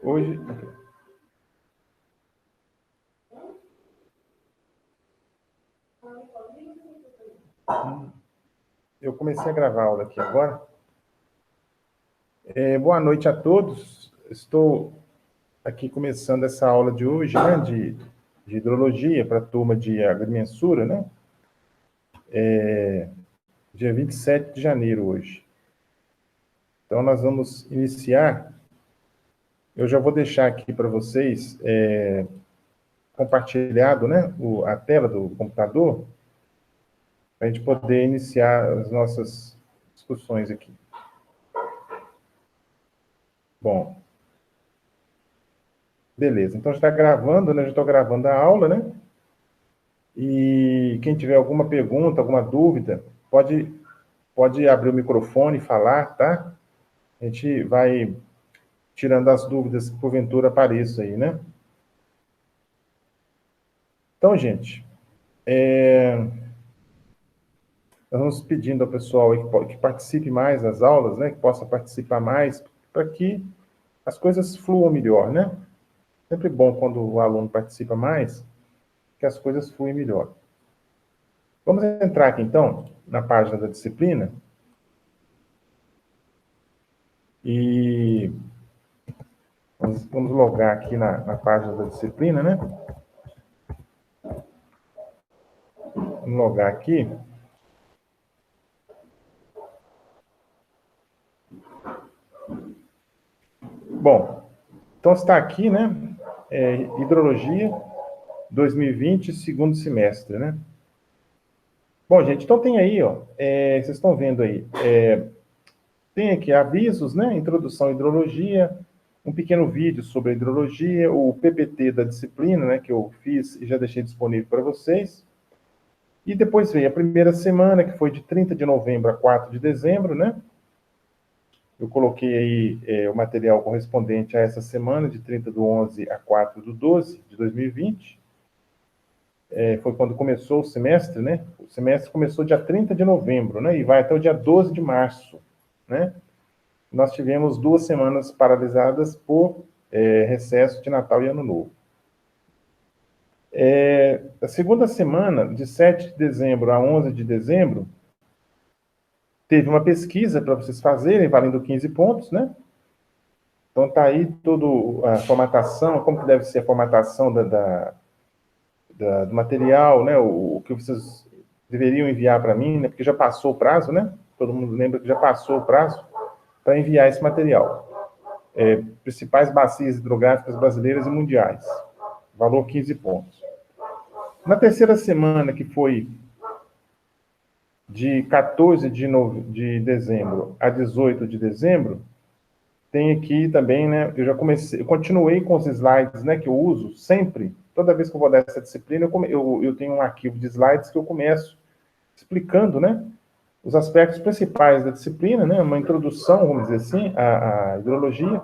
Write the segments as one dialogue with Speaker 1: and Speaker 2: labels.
Speaker 1: Hoje... Eu comecei a gravar a aula aqui agora. Boa noite a todos. Estou aqui começando essa aula de hoje, né, de hidrologia para a turma de agrimensura, né? Dia 27 de janeiro hoje. Então, nós vamos iniciar. Eu já vou deixar aqui para vocês compartilhado, né, a tela do computador, para a gente poder iniciar as nossas discussões aqui. Bom, beleza. Então, já está gravando, né? Já estou gravando a aula, né? E quem tiver alguma pergunta, alguma dúvida, pode abrir o microfone e falar, tá? A gente vai tirando as dúvidas que porventura apareçam aí, né? Então, gente, nós vamos pedindo ao pessoal aí que participe mais das aulas, né? Que possa participar mais, para que as coisas fluam melhor, né? Sempre bom quando o aluno participa mais, que as coisas fluem melhor. Vamos entrar aqui, então, na página da disciplina. E vamos logar aqui na página da disciplina, né? Vamos logar aqui. Bom, então está aqui, né? Hidrologia 2020, segundo semestre, né? Bom, gente, então tem aí, ó, vocês estão vendo aí, tem aqui avisos, né? Introdução à hidrologia, um pequeno vídeo sobre a hidrologia, o PPT da disciplina, né? Que eu fiz e já deixei disponível para vocês. E depois veio a primeira semana, que foi de 30 de novembro a 4 de dezembro, né? Eu coloquei aí o material correspondente a essa semana, de 30 do 11 a 4 do 12 de 2020. Foi quando começou o semestre, né? O semestre começou dia 30 de novembro, né? E vai até o dia 12 de março, né? Nós tivemos 2 semanas paralisadas por recesso de Natal e Ano Novo. A segunda semana, de 7 de dezembro a 11 de dezembro, teve uma pesquisa para vocês fazerem, valendo 15 pontos, né? Então, está aí toda a formatação, como que deve ser a formatação do material, né? O que vocês deveriam enviar para mim, né? Porque já passou o prazo, né? Todo mundo lembra que já passou o prazo para enviar esse material. Principais bacias hidrográficas brasileiras e mundiais. Valor 15 pontos. Na terceira semana, que foi de 14 de dezembro a 18 de dezembro, tem aqui também, né? Eu continuei com os slides, né? Que eu uso sempre. Toda vez que eu vou dar essa disciplina, eu tenho um arquivo de slides que eu começo explicando, né? Os aspectos principais da disciplina, né? Uma introdução, vamos dizer assim, à hidrologia.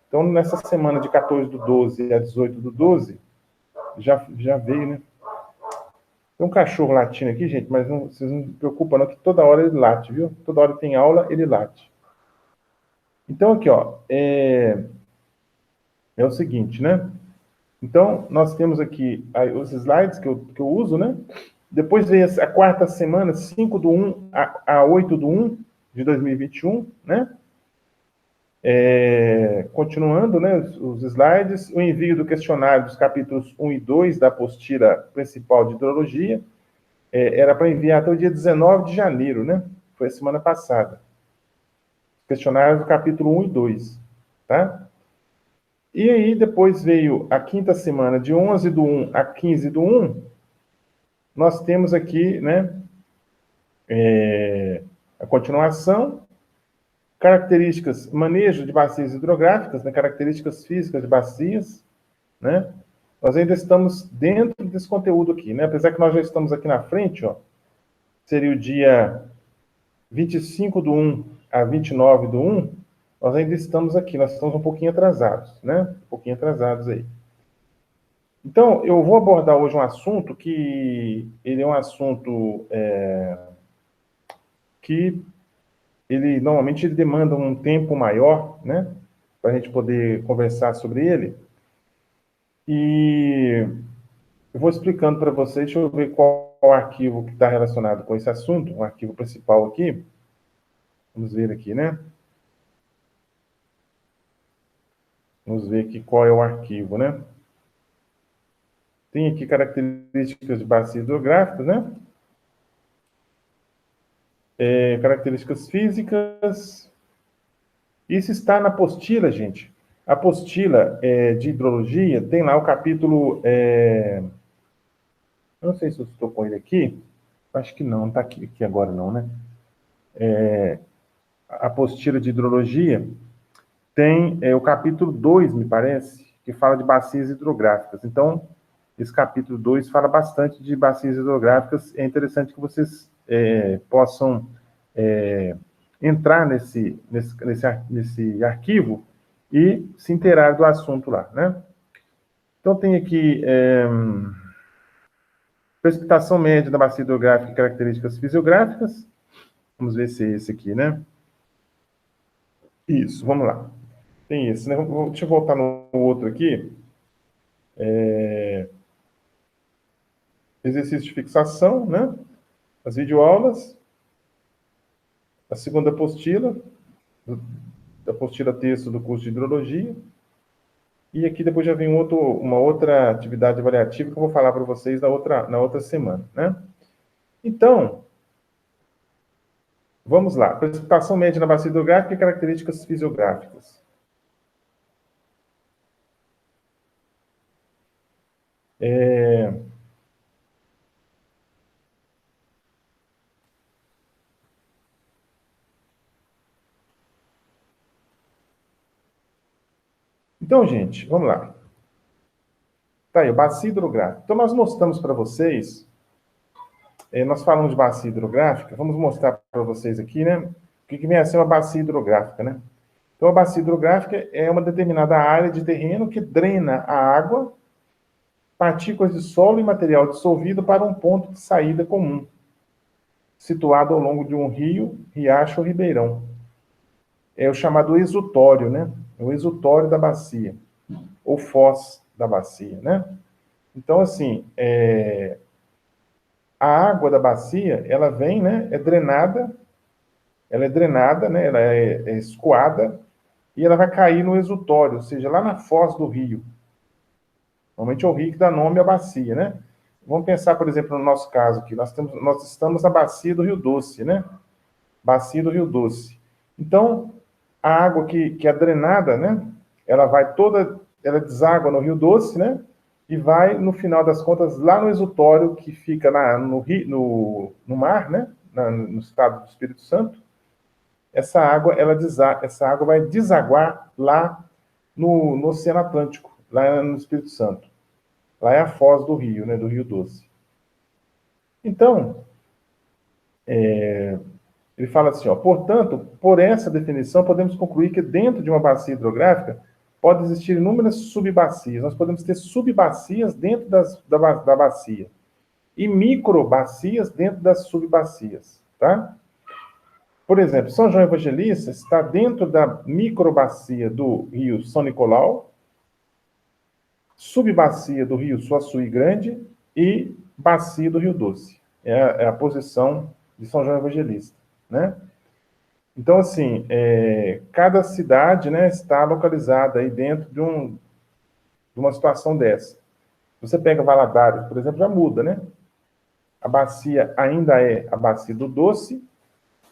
Speaker 1: Então, nessa semana de 14 do 12 a 18 do 12, já veio, né? Tem um cachorro latindo aqui, gente, mas vocês não se preocupam não, que toda hora ele late, viu? Toda hora tem aula, ele late. Então, aqui, ó, é o seguinte, né? Então, nós temos aqui os slides que eu uso, né? Depois veio a quarta semana, 5 do 1 a 8 do 1 de 2021, né? Continuando, né, os slides, o envio do questionário dos capítulos 1 e 2 da apostila principal de hidrologia, era para enviar até o dia 19 de janeiro, né? Foi a semana passada. Questionário do capítulo 1 e 2, tá? E aí, depois veio a quinta semana, de 11 do 1 a 15 do 1, nós temos aqui, né, a continuação, características, manejo de bacias hidrográficas, né, características físicas de bacias, né? Nós ainda estamos dentro desse conteúdo aqui, né? Apesar que nós já estamos aqui na frente, ó, seria o dia 25 do 1 a 29 do 1, nós ainda estamos aqui, nós estamos um pouquinho atrasados, né? Um pouquinho atrasados aí. Então, eu vou abordar hoje um assunto que ele é um assunto que normalmente ele demanda um tempo maior, né, para a gente poder conversar sobre ele. E eu vou explicando para vocês, deixa eu ver qual arquivo que está relacionado com esse assunto, o arquivo principal aqui. Vamos ver aqui, né? Vamos ver aqui qual é o arquivo, né? Tem aqui características de bacias hidrográficas, né? Características físicas. Isso está na apostila, gente. A apostila de hidrologia tem lá o capítulo... eu não sei se eu estou com ele aqui. Acho que não está aqui agora não, né? A apostila de hidrologia tem o capítulo 2, me parece, que fala de bacias hidrográficas. Então, esse capítulo 2 fala bastante de bacias hidrográficas. É interessante que vocês possam entrar nesse arquivo e se inteirar do assunto lá, né? Então, tem aqui precipitação média da bacia hidrográfica e características fisiográficas. Vamos ver se é esse aqui, né? Isso, vamos lá. Tem esse, né? Deixa eu voltar no outro aqui. Exercício de fixação, né? As videoaulas. A segunda apostila, da apostila texto do curso de hidrologia. E aqui depois já vem uma outra atividade avaliativa que eu vou falar para vocês na outra semana, né? Então, vamos lá. Precipitação média na bacia hidrográfica e características fisiográficas. Então, gente, vamos lá. Tá aí, bacia hidrográfica. Então, nós mostramos para vocês, nós falamos de bacia hidrográfica, vamos mostrar para vocês aqui, né? O que vem a ser uma bacia hidrográfica, né? Então, a bacia hidrográfica é uma determinada área de terreno que drena a água, partículas de solo e material dissolvido para um ponto de saída comum, situado ao longo de um rio, riacho ou ribeirão. É o chamado exutório, né? É o exutório da bacia, ou foz da bacia, né? Então, assim, a água da bacia, ela vem, né? Ela é drenada, né? Ela é escoada e ela vai cair no exutório, ou seja, lá na foz do rio. Normalmente é o rio que dá nome à bacia, né? Vamos pensar, por exemplo, no nosso caso aqui. Nós estamos na bacia do Rio Doce, né? Bacia do Rio Doce. Então, a água que é drenada, né? Ela deságua no Rio Doce, né? E vai, no final das contas, lá no exutório, que fica no mar, né? No estado do Espírito Santo. Essa água vai desaguar lá no Oceano Atlântico, lá no Espírito Santo. Lá é a foz do rio, né? Do Rio Doce. Então, ele fala assim, ó, portanto, por essa definição, podemos concluir que dentro de uma bacia hidrográfica pode existir inúmeras subbacias. Nós podemos ter subbacias dentro da bacia e microbacias dentro das subbacias, tá? Por exemplo, São João Evangelista está dentro da microbacia do rio São Nicolau, subbacia do rio Suaçuí Grande e bacia do Rio Doce. É a posição de São João Evangelista, né? Então, assim, cada cidade, né, está localizada aí dentro de uma situação dessa. Você pega Valadares, por exemplo, já muda, né? A bacia ainda é a bacia do Doce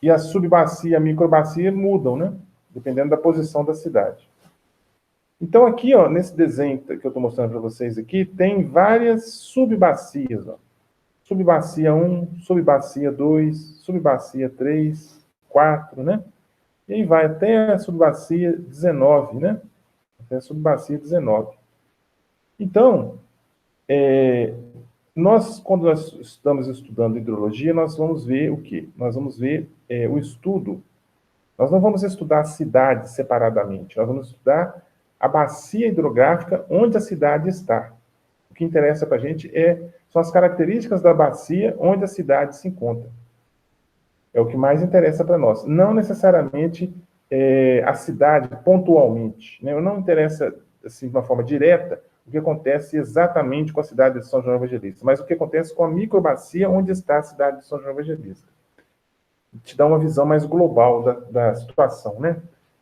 Speaker 1: e a subbacia, a microbacia mudam, né? Dependendo da posição da cidade. Então, aqui, ó, nesse desenho que eu estou mostrando para vocês aqui, tem várias subbacias, ó. Subbacia 1, subbacia 2, subbacia 3, 4, né? E aí vai até a subbacia 19, né? Até a subbacia 19. Então, quando nós estamos estudando hidrologia, nós vamos ver o quê? Nós vamos ver o estudo. Nós não vamos estudar a cidade separadamente, nós vamos estudar a bacia hidrográfica onde a cidade está. O que interessa para a gente são as características da bacia onde a cidade se encontra. É o que mais interessa para nós. Não necessariamente a cidade pontualmente, né? Não interessa, assim, de uma forma direta, o que acontece exatamente com a cidade de São João Evangelista, mas o que acontece com a microbacia onde está a cidade de São João Evangelista. Te dá uma visão mais global da situação, né?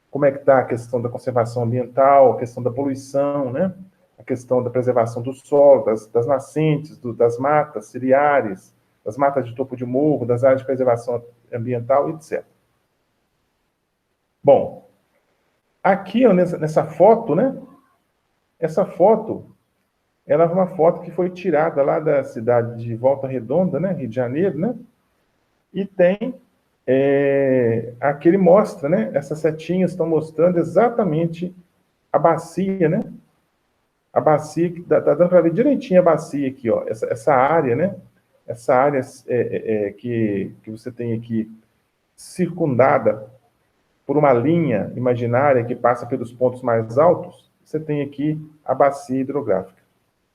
Speaker 1: Como é que está a questão da conservação ambiental, a questão da poluição, né? A questão da preservação do solo, das nascentes, das matas ciliares, das matas de topo de morro, das áreas de preservação ambiental, etc. Bom, aqui, ó, nessa foto, né? Essa foto, ela é uma foto que foi tirada lá da cidade de Volta Redonda, né? Rio de Janeiro, né? E tem aqui ele mostra, né? Essas setinhas estão mostrando exatamente a bacia, né? A bacia, dá dando para ver direitinho a bacia aqui, ó. Essa área, né? Essa área que você tem aqui circundada por uma linha imaginária que passa pelos pontos mais altos, você tem aqui a bacia hidrográfica,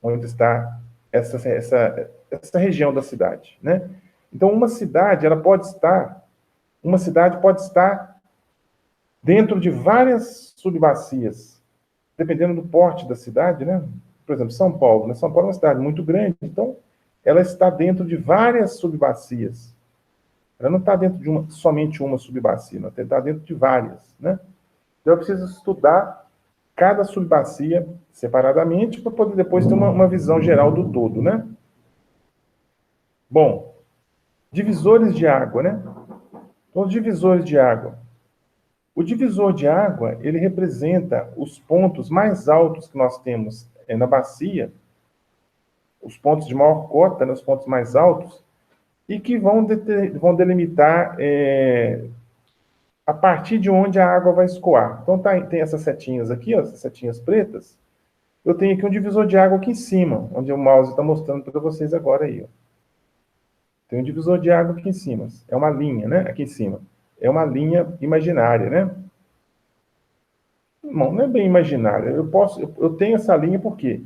Speaker 1: onde está essa região da cidade, né? Então, uma cidade pode estar dentro de várias subbacias, dependendo do porte da cidade, né? Por exemplo, São Paulo, né? São Paulo é uma cidade muito grande, então ela está dentro de várias subbacias. Ela não está dentro de somente uma subbacia, ela está dentro de várias, né? Então eu preciso estudar cada subbacia separadamente para poder depois ter uma visão geral do todo, né? Bom, divisores de água, né? Então, os divisores de água. O divisor de água, ele representa os pontos mais altos que nós temos na bacia, os pontos de maior cota, né, os pontos mais altos, e que vão delimitar a partir de onde a água vai escoar. Então, tem essas setinhas aqui, ó, essas setinhas pretas. Eu tenho aqui um divisor de água aqui em cima, onde o mouse está mostrando para vocês agora aí. Ó. Tem um divisor de água aqui em cima. É uma linha, né? Aqui em cima. É uma linha imaginária, né? Não é bem imaginária. Eu tenho essa linha porque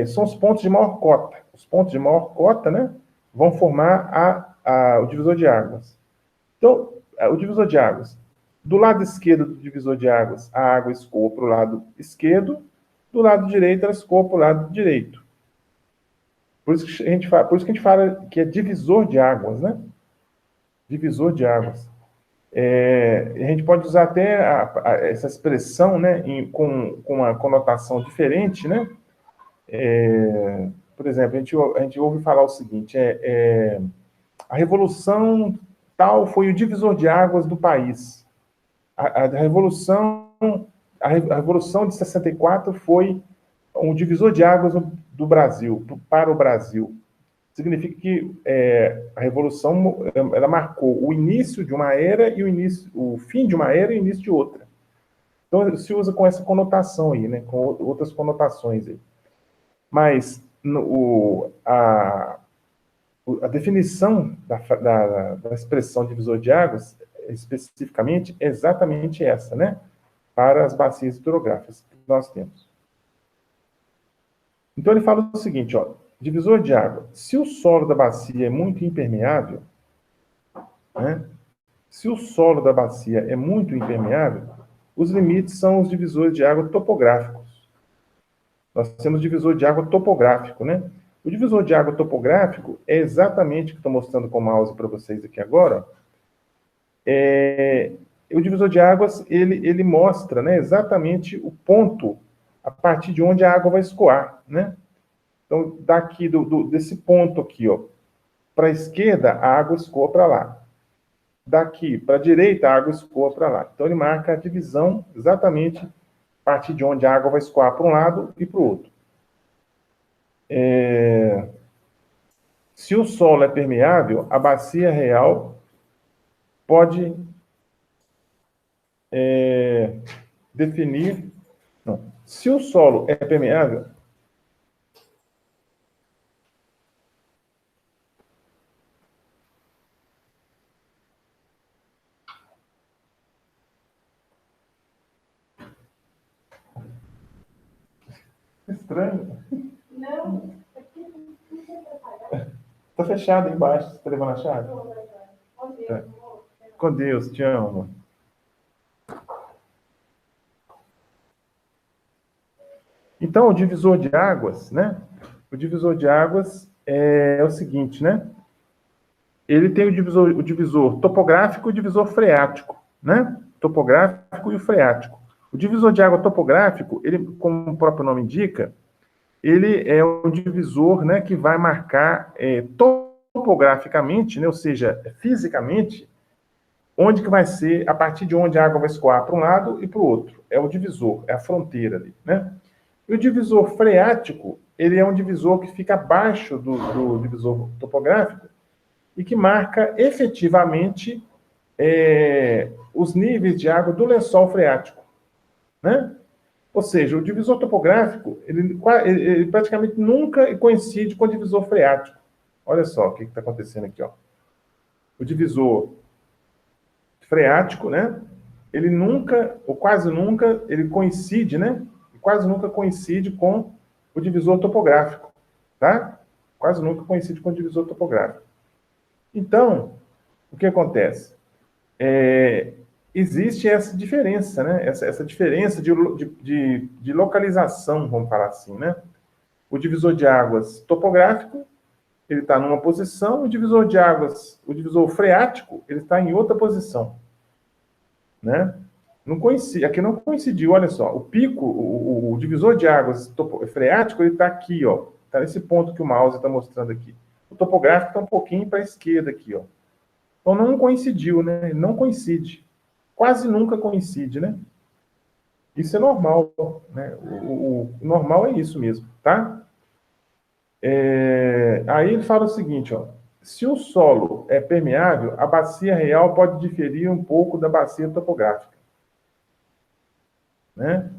Speaker 1: são os pontos de maior cota. Os pontos de maior cota, né, vão formar o divisor de águas. Então, o divisor de águas. Do lado esquerdo do divisor de águas, a água escoa para o lado esquerdo. Do lado direito, ela escoa para o lado direito. Por isso que a gente fala que é divisor de águas, né? Divisor de águas. A gente pode usar até essa expressão, né, com uma conotação diferente, né? Por exemplo, a gente ouve falar o seguinte: a revolução tal foi o divisor de águas do país. A revolução de 64 foi um divisor de águas do Brasil, para o Brasil. Significa que a revolução ela marcou o início de uma era e o fim de uma era e o início de outra. Então se usa com essa conotação aí, né, com outras conotações aí. Mas a definição da expressão divisor de águas, especificamente, é exatamente essa, né, para as bacias hidrográficas que nós temos. Então ele fala o seguinte, ó, divisor de água. Se o solo da bacia é muito impermeável, né? Se o solo da bacia é muito impermeável, os limites são os divisores de água topográficos. Nós temos divisor de água topográfico, né? O divisor de água topográfico é exatamente o que estou mostrando com o mouse para vocês aqui agora. O divisor de águas, ele mostra, né, exatamente o ponto a partir de onde a água vai escoar, né? Então, daqui desse ponto aqui, ó, para a esquerda, a água escoa para lá. Daqui para a direita, a água escoa para lá. Então, ele marca a divisão exatamente a partir de onde a água vai escoar para um lado e para o outro. Se o solo é permeável, a bacia real pode definir... Não. Se o solo é permeável... Estranho. Não. Está fechado aí embaixo. Você está levando a chave? Tá. Com Deus, te amo. Então, o divisor de águas, né? O divisor de águas é o seguinte, né? Ele tem o divisor topográfico e o divisor freático, né? Topográfico e o freático. O divisor de água topográfico, ele, como o próprio nome indica, ele é um divisor, né, que vai marcar topograficamente, né, ou seja, fisicamente, onde que vai ser, a partir de onde a água vai escoar para um lado e para o outro. É o divisor, é a fronteira ali, né? E o divisor freático, ele é um divisor que fica abaixo do divisor topográfico e que marca efetivamente os níveis de água do lençol freático, né? Ou seja, o divisor topográfico, ele praticamente nunca coincide com o divisor freático. Olha só o que está acontecendo aqui, ó. O divisor freático, né? Ele nunca, ou quase nunca, ele coincide, né? Quase nunca coincide com o divisor topográfico, tá? Quase nunca coincide com o divisor topográfico. Então, o que acontece? Existe essa diferença, né? Essa diferença de localização, vamos falar assim, né? O divisor de águas topográfico, ele está numa posição, o divisor de águas, o divisor freático, ele está em outra posição, né? Não coincide, aqui não coincidiu, olha só, o pico, o divisor de águas freático, ele está aqui, ó, está nesse ponto que o mouse está mostrando aqui. O topográfico está um pouquinho para a esquerda aqui, ó. Então não coincidiu, né? Ele não coincide. Quase nunca coincide, né? Isso é normal, né? O normal é isso mesmo, tá? Aí ele fala o seguinte, ó. Se o solo é permeável, a bacia real pode diferir um pouco da bacia topográfica, né?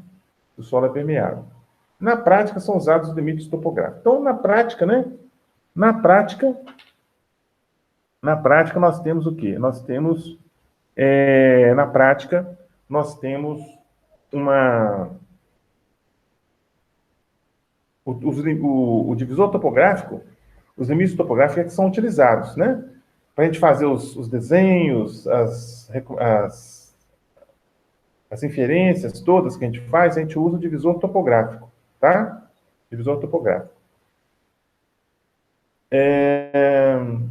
Speaker 1: O solo é permeável. Na prática, são usados os limites topográficos. Então, na prática, né? Na prática, nós temos o quê? Nós temos, na prática, nós temos o divisor topográfico, os limites topográficos é que são utilizados, né? Para a gente fazer os desenhos, as inferências todas que a gente faz, a gente usa o divisor topográfico, tá? Divisor topográfico.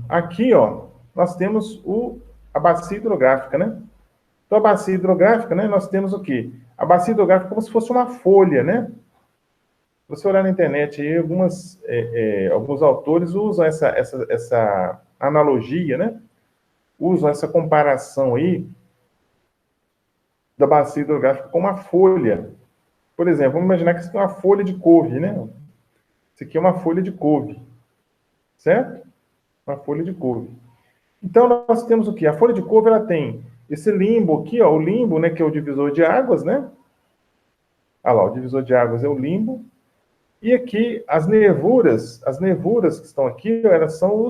Speaker 1: Aqui, ó, nós temos a bacia hidrográfica, né? Então, a bacia hidrográfica, né, nós temos o quê? A bacia hidrográfica é como se fosse uma folha, né? Se você olhar na internet, aí, alguns autores usam essa analogia, né? Usam essa comparação aí da bacia hidrográfica com uma folha. Por exemplo, vamos imaginar que isso aqui é uma folha de couve, né? Isso aqui é uma folha de couve, certo? Uma folha de couve. Então, nós temos o quê? A folha de couve, ela tem esse limbo aqui, ó, o limbo, né, que é o divisor de águas, né? Olha lá, o divisor de águas é o limbo. E aqui, as nervuras que estão aqui, elas são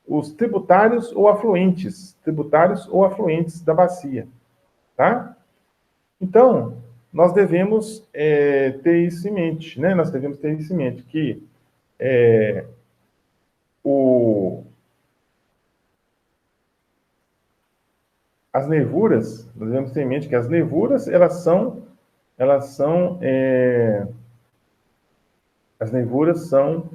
Speaker 1: os tributários ou afluentes da bacia, tá? Então, nós devemos ter isso em mente, né? Nós devemos ter isso em mente, que as nervuras, nós devemos ter em mente que as nervuras, as nervuras são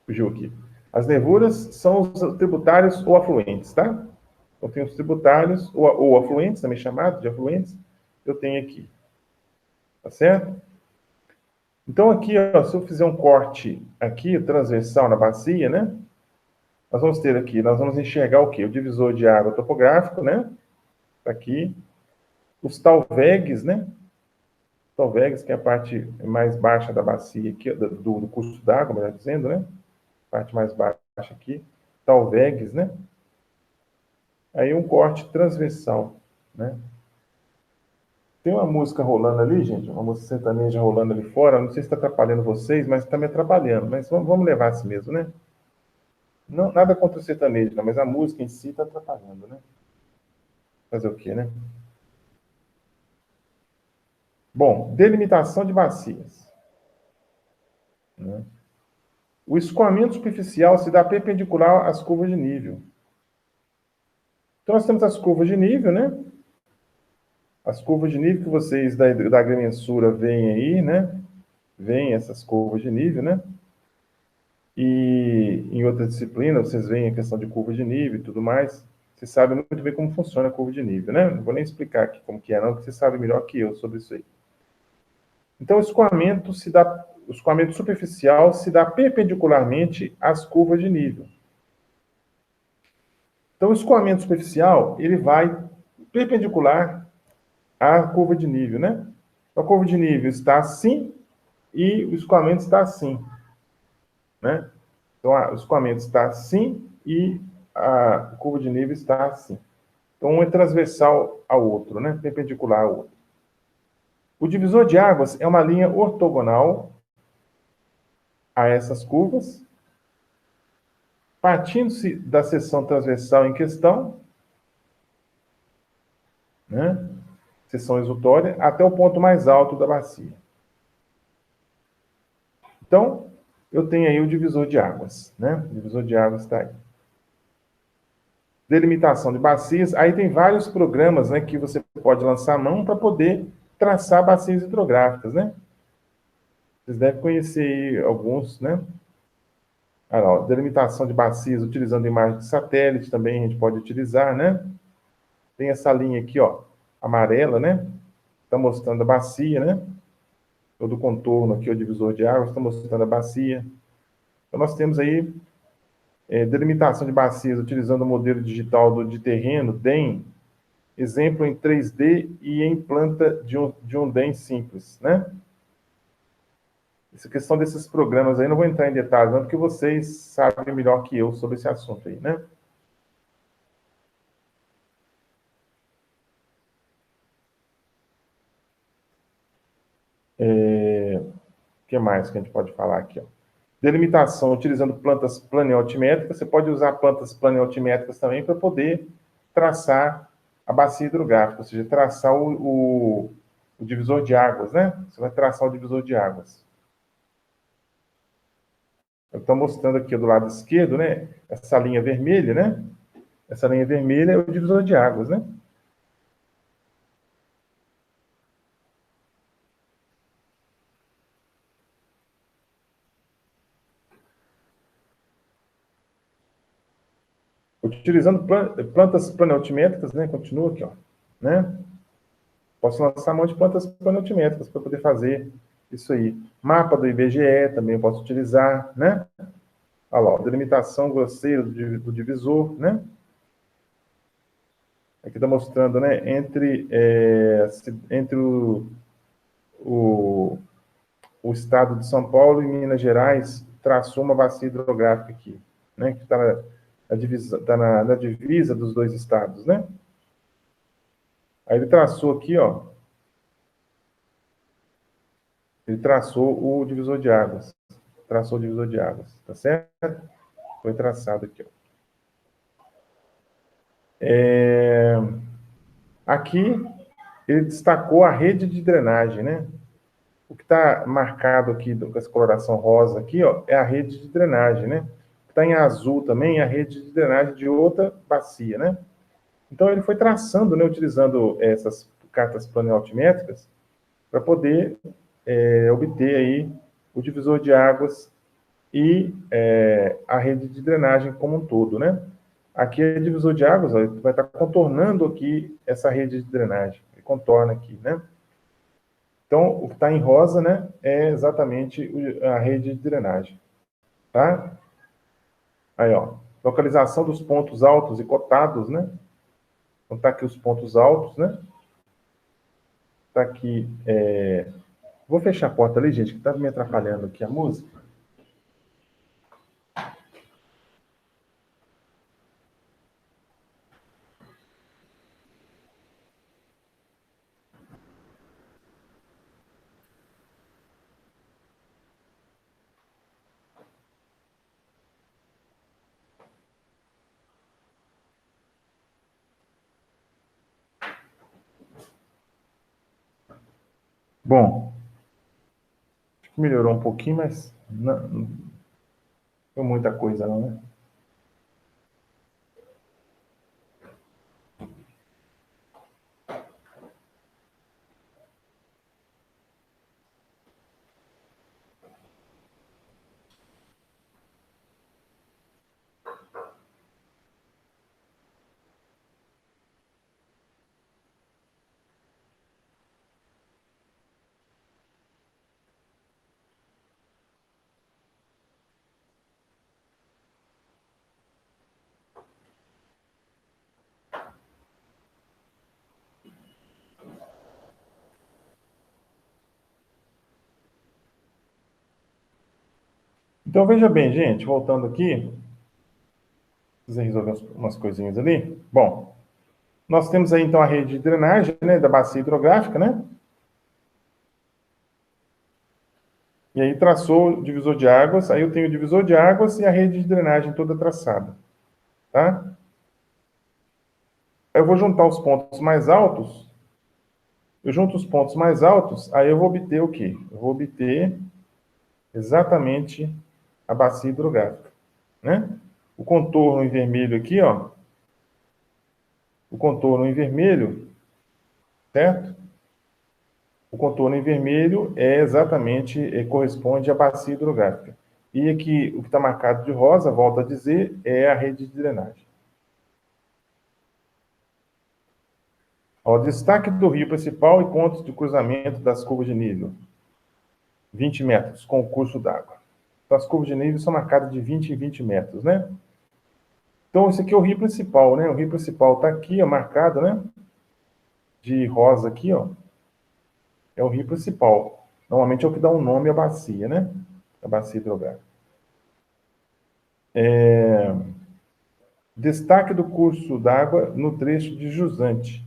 Speaker 1: fugiu aqui. As nervuras são os tributários ou afluentes, tá? Então, tem os tributários ou afluentes, também chamados de afluentes, eu tenho aqui. Tá certo? Então, aqui, ó, se eu fizer um corte aqui, transversal na bacia, né? Nós vamos ter aqui, nós vamos enxergar o quê? O divisor de água topográfico, né? Tá aqui. Os talvegues, né? Talvegues, que é a parte mais baixa da bacia aqui, do curso d'água, melhor dizendo, né? Parte mais baixa aqui. Talvegues, né? Aí um corte transversal, né? Tem uma música rolando ali, gente, uma música sertaneja rolando ali fora, não sei se está atrapalhando vocês, mas está me atrapalhando, mas vamos levar assim mesmo, né? Não, nada contra o sertanejo, não, mas a música em si está atrapalhando, né? Fazer o quê, né? Bom, delimitação de bacias, né? O escoamento superficial se dá perpendicular às curvas de nível. Então, nós temos as curvas de nível, né? As curvas de nível que vocês da agrimensura veem aí, né? Veem essas curvas de nível, né? E em outra disciplina, vocês veem a questão de curva de nível e tudo mais. Vocês sabem muito bem como funciona a curva de nível, né? Não vou nem explicar aqui como que é, não, porque vocês sabem melhor que eu sobre isso aí. Então, o escoamento superficial se dá perpendicularmente às curvas de nível. Então, o escoamento superficial, ele vai perpendicular à curva de nível, né? A curva de nível está assim e o escoamento está assim, né? Então, o escoamento está assim e a curva de nível está assim. Então, um é transversal ao outro, né? Perpendicular ao outro. O divisor de águas é uma linha ortogonal a essas curvas, partindo-se da seção transversal em questão, né? Seção exutória, até o ponto mais alto da bacia. Então, eu tenho aí o divisor de águas, né? O divisor de águas está aí. Delimitação de bacias, aí tem vários programas, né, que você pode lançar a mão para poder traçar bacias hidrográficas, né? Vocês devem conhecer aí alguns, né? Ah, não, delimitação de bacias utilizando imagem de satélite também a gente pode utilizar, né? Tem essa linha aqui, ó, amarela, né? Está mostrando a bacia, né? Todo o contorno aqui, o divisor de águas, está mostrando a bacia. Então, nós temos aí delimitação de bacias utilizando o modelo digital de terreno, DEM, exemplo em 3D e em planta de um DEM simples, né? Essa questão desses programas aí, não vou entrar em detalhes, não, porque vocês sabem melhor que eu sobre esse assunto aí, né? O que mais que a gente pode falar aqui, ó? Delimitação utilizando plantas planeoaltimétricas. Você pode usar plantas planeoaltimétricas também para poder traçar a bacia hidrográfica, ou seja, traçar o divisor de águas, né? Você vai traçar o divisor de águas. Eu estou mostrando aqui do lado esquerdo, né? Essa linha vermelha, né? Essa linha vermelha é o divisor de águas, né? Utilizando plantas planeoaltimétricas, né? Continua aqui, ó, né? Posso lançar um monte de plantas planeoaltimétricas para poder fazer isso aí. Mapa do IBGE também eu posso utilizar, né? Olha lá, delimitação grosseira do divisor, né? Aqui está mostrando, né? Entre o, o estado de São Paulo e Minas Gerais, traçou uma bacia hidrográfica aqui, né? Que está na divisa dos dois estados, né? Aí ele traçou aqui, ó. Ele traçou o divisor de águas. Traçou o divisor de águas, tá certo? Foi traçado aqui, ó. Aqui ele destacou a rede de drenagem, né? O que está marcado aqui com essa coloração rosa aqui, ó, é a rede de drenagem, né? O que está em azul também é a rede de drenagem de outra bacia, né? Então ele foi traçando, né, utilizando essas cartas planeoaltimétricas para poder obter aí o divisor de águas e a rede de drenagem como um todo, né? Aqui é divisor de águas, ó, vai estar contornando aqui essa rede de drenagem, ele contorna aqui, né? Então, o que está em rosa, né, é exatamente a rede de drenagem, tá? Aí, ó, localização dos pontos altos e cotados, né? Então, tá aqui os pontos altos, né? Tá aqui, vou fechar a porta ali, gente, que tá me atrapalhando aqui a música. Bom, acho que melhorou um pouquinho, mas não foi muita coisa não, né? Então, veja bem, gente, voltando aqui, precisa resolver umas coisinhas ali. Bom, nós temos aí, então, a rede de drenagem, né, da bacia hidrográfica, né? E aí traçou o divisor de águas, aí eu tenho o divisor de águas e a rede de drenagem toda traçada, tá? Eu vou juntar os pontos mais altos, eu junto os pontos mais altos, aí eu vou obter o quê? Eu vou obter exatamente a bacia hidrográfica, né? O contorno em vermelho aqui, ó, o contorno em vermelho, certo? O contorno em vermelho é exatamente, corresponde à bacia hidrográfica. E aqui, o que está marcado de rosa, volto a dizer, é a rede de drenagem. O destaque do rio principal e pontos de cruzamento das curvas de nível. 20 metros, com o curso d'água. Então, as curvas de nível são marcadas de 20 em 20 metros, né? Então, esse aqui é o rio principal, né? O rio principal está aqui, ó, marcado, né? De rosa aqui, ó. É o rio principal. Normalmente é o que dá um nome à bacia, né? A bacia hidrográfica. Destaque do curso d'água no trecho de jusante.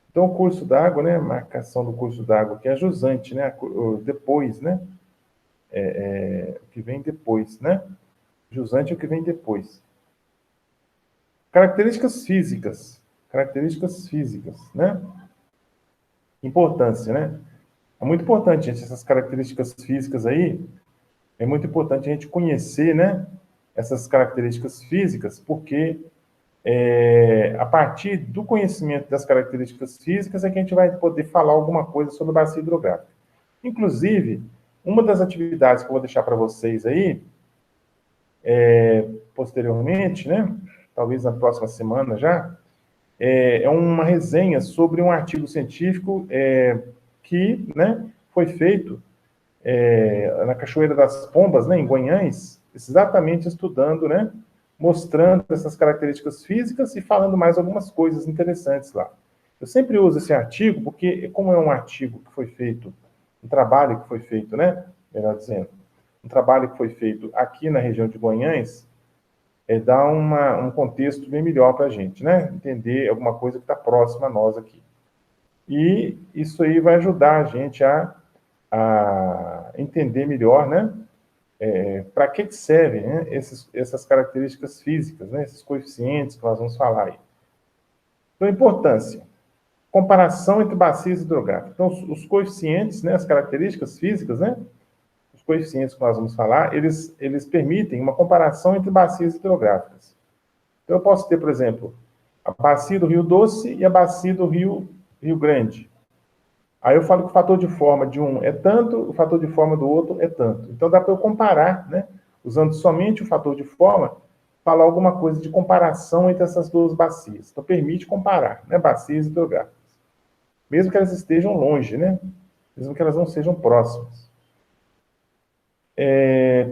Speaker 1: Então, o curso d'água, né? Marcação do curso d'água, que é jusante, né? Depois, né? O que vem depois, né? Jusante é o que vem depois. Características físicas. Características físicas, né? Importância, né? É muito importante, gente, essas características físicas aí. É muito importante a gente conhecer, né? Essas características físicas, porque a partir do conhecimento das características físicas é que a gente vai poder falar alguma coisa sobre a bacia hidrográfica. Inclusive, uma das atividades que eu vou deixar para vocês aí, posteriormente, né? Talvez na próxima semana já, é uma resenha sobre um artigo científico que, né, foi feito na Cachoeira das Pombas, né, em Guanhães, exatamente estudando, né, mostrando essas características físicas e falando mais algumas coisas interessantes lá. Eu sempre uso esse artigo porque, como é um artigo que foi feito, um trabalho que foi feito, né, melhor dizendo, um trabalho que foi feito aqui na região de Guanhães, dá um contexto bem melhor para a gente, né, entender alguma coisa que está próxima a nós aqui. E isso aí vai ajudar a gente a entender melhor, né, para que servem, né, essas características físicas, né, esses coeficientes que nós vamos falar aí. Então, importância. Comparação entre bacias hidrográficas. Então, os coeficientes, né, as características físicas, né, os coeficientes que nós vamos falar, eles permitem uma comparação entre bacias hidrográficas. Então, eu posso ter, por exemplo, a bacia do Rio Doce e a bacia do Rio Grande. Aí eu falo que o fator de forma de um é tanto, o fator de forma do outro é tanto. Então dá para eu comparar, né? Usando somente o fator de forma, falar alguma coisa de comparação entre essas duas bacias. Então permite comparar, né? Bacias hidrográficas. Mesmo que elas estejam longe, né? Mesmo que elas não sejam próximas.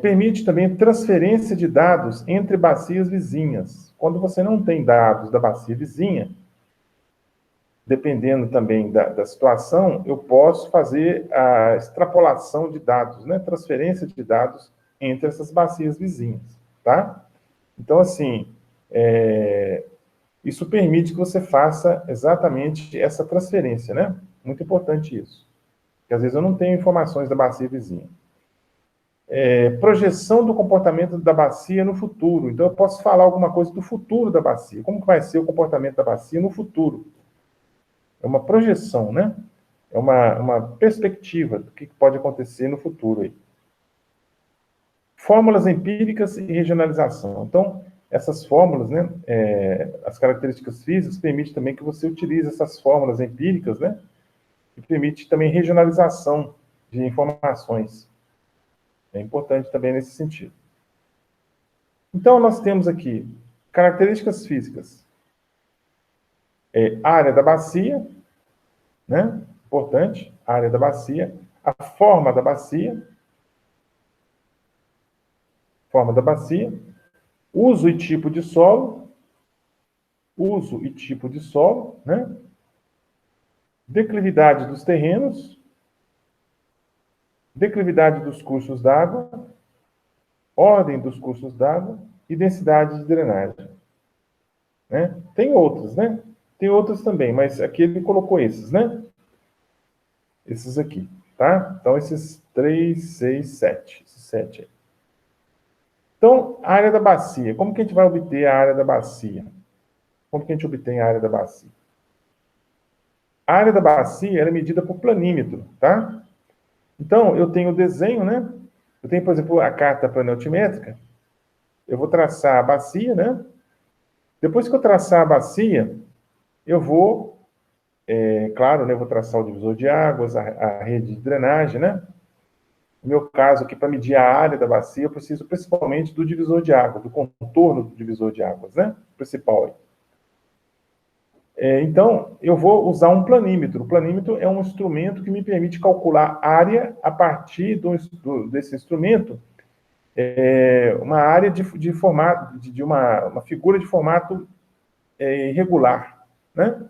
Speaker 1: Permite também transferência de dados entre bacias vizinhas. Quando você não tem dados da bacia vizinha, dependendo também da situação, eu posso fazer a extrapolação de dados, né? Transferência de dados entre essas bacias vizinhas, tá? Então, assim, isso permite que você faça exatamente essa transferência, né? Muito importante isso. Porque às vezes eu não tenho informações da bacia vizinha. Projeção do comportamento da bacia no futuro. Então, eu posso falar alguma coisa do futuro da bacia. Como que vai ser o comportamento da bacia no futuro? É uma projeção, né? É uma perspectiva do que pode acontecer no futuro aí. Fórmulas empíricas e regionalização. Então, essas fórmulas, né, as características físicas permitem também que você utilize essas fórmulas empíricas, né, e permite também regionalização de informações. É importante também nesse sentido. Então, nós temos aqui características físicas. Área da bacia, né, importante, área da bacia, a forma da bacia, uso e tipo de solo, né? Declividade dos terrenos, declividade dos cursos d'água, ordem dos cursos d'água e densidade de drenagem. Né? Tem outros, né? Tem outros também, mas aqui ele colocou esses, né? Esses aqui, tá? Então, esses 3, 6, 7. Esses 7 aí. Então, a área da bacia. Como que a gente vai obter a área da bacia? Como que a gente obtém a área da bacia? A área da bacia é medida por planímetro, tá? Então, eu tenho o desenho, né? Eu tenho, por exemplo, a carta planaltimétrica. Eu vou traçar a bacia, né? Depois que eu traçar a bacia, eu vou, claro, né, eu vou traçar o divisor de águas, a rede de drenagem, né? No meu caso aqui, para medir a área da bacia, eu preciso principalmente do divisor de água, do contorno do divisor de águas, né? Principal aí. Então, eu vou usar um planímetro. O planímetro é um instrumento que me permite calcular área a partir desse instrumento, uma área de formato, de uma figura de formato irregular, né?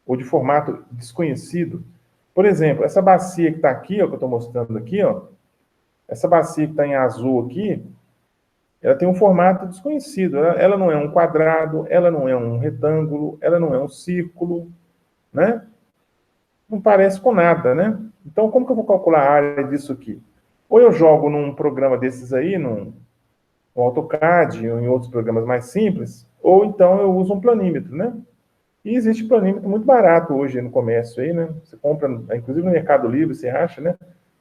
Speaker 1: Ou de formato desconhecido. Por exemplo, essa bacia que está aqui, ó, que eu estou mostrando aqui, ó, essa bacia que está em azul aqui, ela tem um formato desconhecido. Ela não é um quadrado, ela não é um retângulo, ela não é um círculo, né? Não parece com nada, né? Então, como que eu vou calcular a área disso aqui? Ou eu jogo num programa desses aí, no AutoCAD ou em outros programas mais simples, ou então eu uso um planímetro, né? E existe planímetro muito barato hoje no comércio aí, né? Você compra, inclusive no Mercado Livre, você acha, né?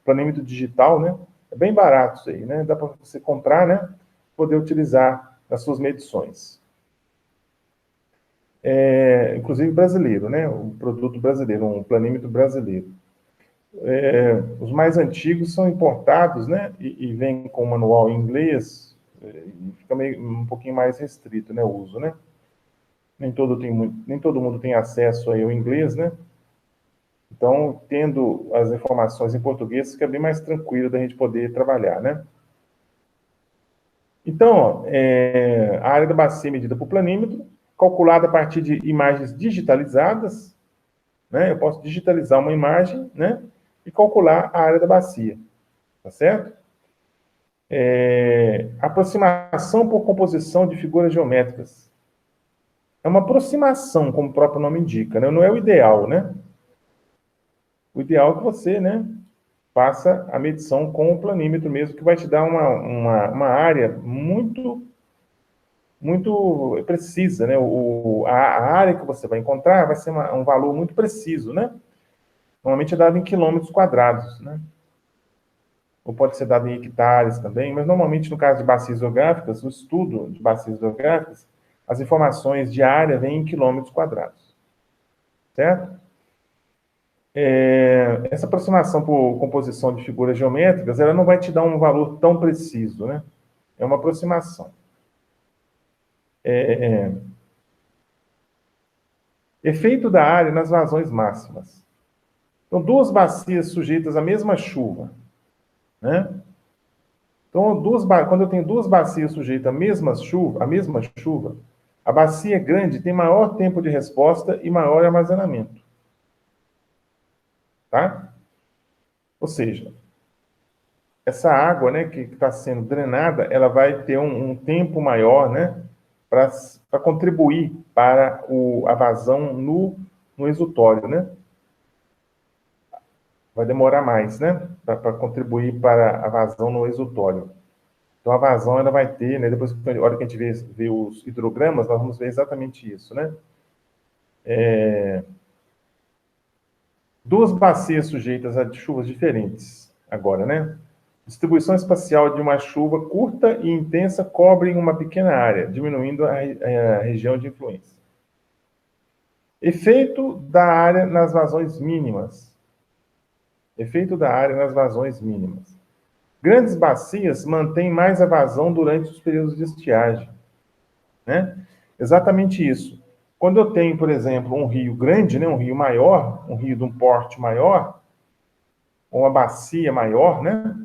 Speaker 1: Planímetro digital, né? É bem barato isso aí, né? Dá para você comprar, né? Poder utilizar nas suas medições. Inclusive brasileiro, né? Um produto brasileiro, um planímetro brasileiro. Os mais antigos são importados, né? E vêm com o manual em inglês, e fica meio, um pouquinho mais restrito, né? O uso, né? Nem todo mundo tem acesso aí ao inglês, né? Então, tendo as informações em português, fica bem mais tranquilo da gente poder trabalhar, né? Então, a área da bacia é medida por planímetro, calculada a partir de imagens digitalizadas, né? Eu posso digitalizar uma imagem, né? E calcular a área da bacia, tá certo? Aproximação por composição de figuras geométricas. É uma aproximação, como o próprio nome indica, né? Não é o ideal, né? O ideal é que você, né, faça a medição com o planímetro mesmo, que vai te dar uma área muito precisa, né? A área que você vai encontrar vai ser um valor muito preciso, né? Normalmente é dado em quilômetros quadrados, né? Ou pode ser dado em hectares também, mas normalmente no caso de bacias geográficas, o estudo de bacias geográficas, as informações de área vêm em quilômetros quadrados, certo? Essa aproximação por composição de figuras geométricas, ela não vai te dar um valor tão preciso, né? É uma aproximação. Efeito da área nas vazões máximas. Então, duas bacias sujeitas à mesma chuva, né? Então, quando eu tenho duas bacias sujeitas à mesma chuva, a bacia grande tem maior tempo de resposta e maior armazenamento, tá? Ou seja, essa água, né, que está sendo drenada, ela vai ter um tempo maior, né, para contribuir para a vazão no exutório, né? Vai demorar mais, né, para contribuir para a vazão no exutório. Então, a vazão ela vai ter, né, depois, na hora que a gente vê os hidrogramas, nós vamos ver exatamente isso, né? Duas bacias sujeitas a chuvas diferentes, agora, né? Distribuição espacial de uma chuva curta e intensa cobre uma pequena área, diminuindo a região de influência. Efeito da área nas vazões mínimas. Efeito da área nas vazões mínimas. Grandes bacias mantêm mais a vazão durante os períodos de estiagem, né? Exatamente isso. Quando eu tenho, por exemplo, um rio grande, né, um rio maior, um rio de um porte maior, ou uma bacia maior, né?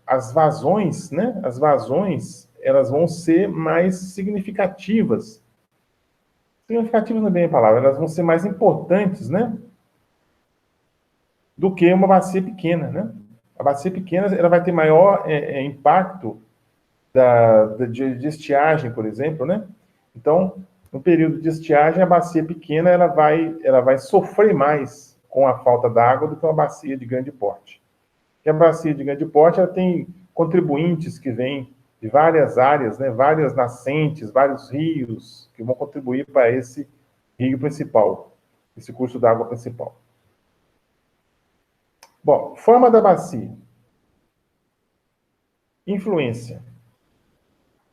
Speaker 1: As vazões, né? As vazões, elas vão ser mais significativas. Significativas não é bem a palavra, elas vão ser mais importantes, né? Do que uma bacia pequena, né? A bacia pequena ela vai ter maior impacto de estiagem, por exemplo, né? Então, no período de estiagem, a bacia pequena ela vai sofrer mais com a falta d'água do que uma bacia de grande porte. E a bacia de grande porte ela tem contribuintes que vêm de várias áreas, né? Várias nascentes, vários rios que vão contribuir para esse rio principal, esse curso d'água principal. Bom, forma da bacia. Influência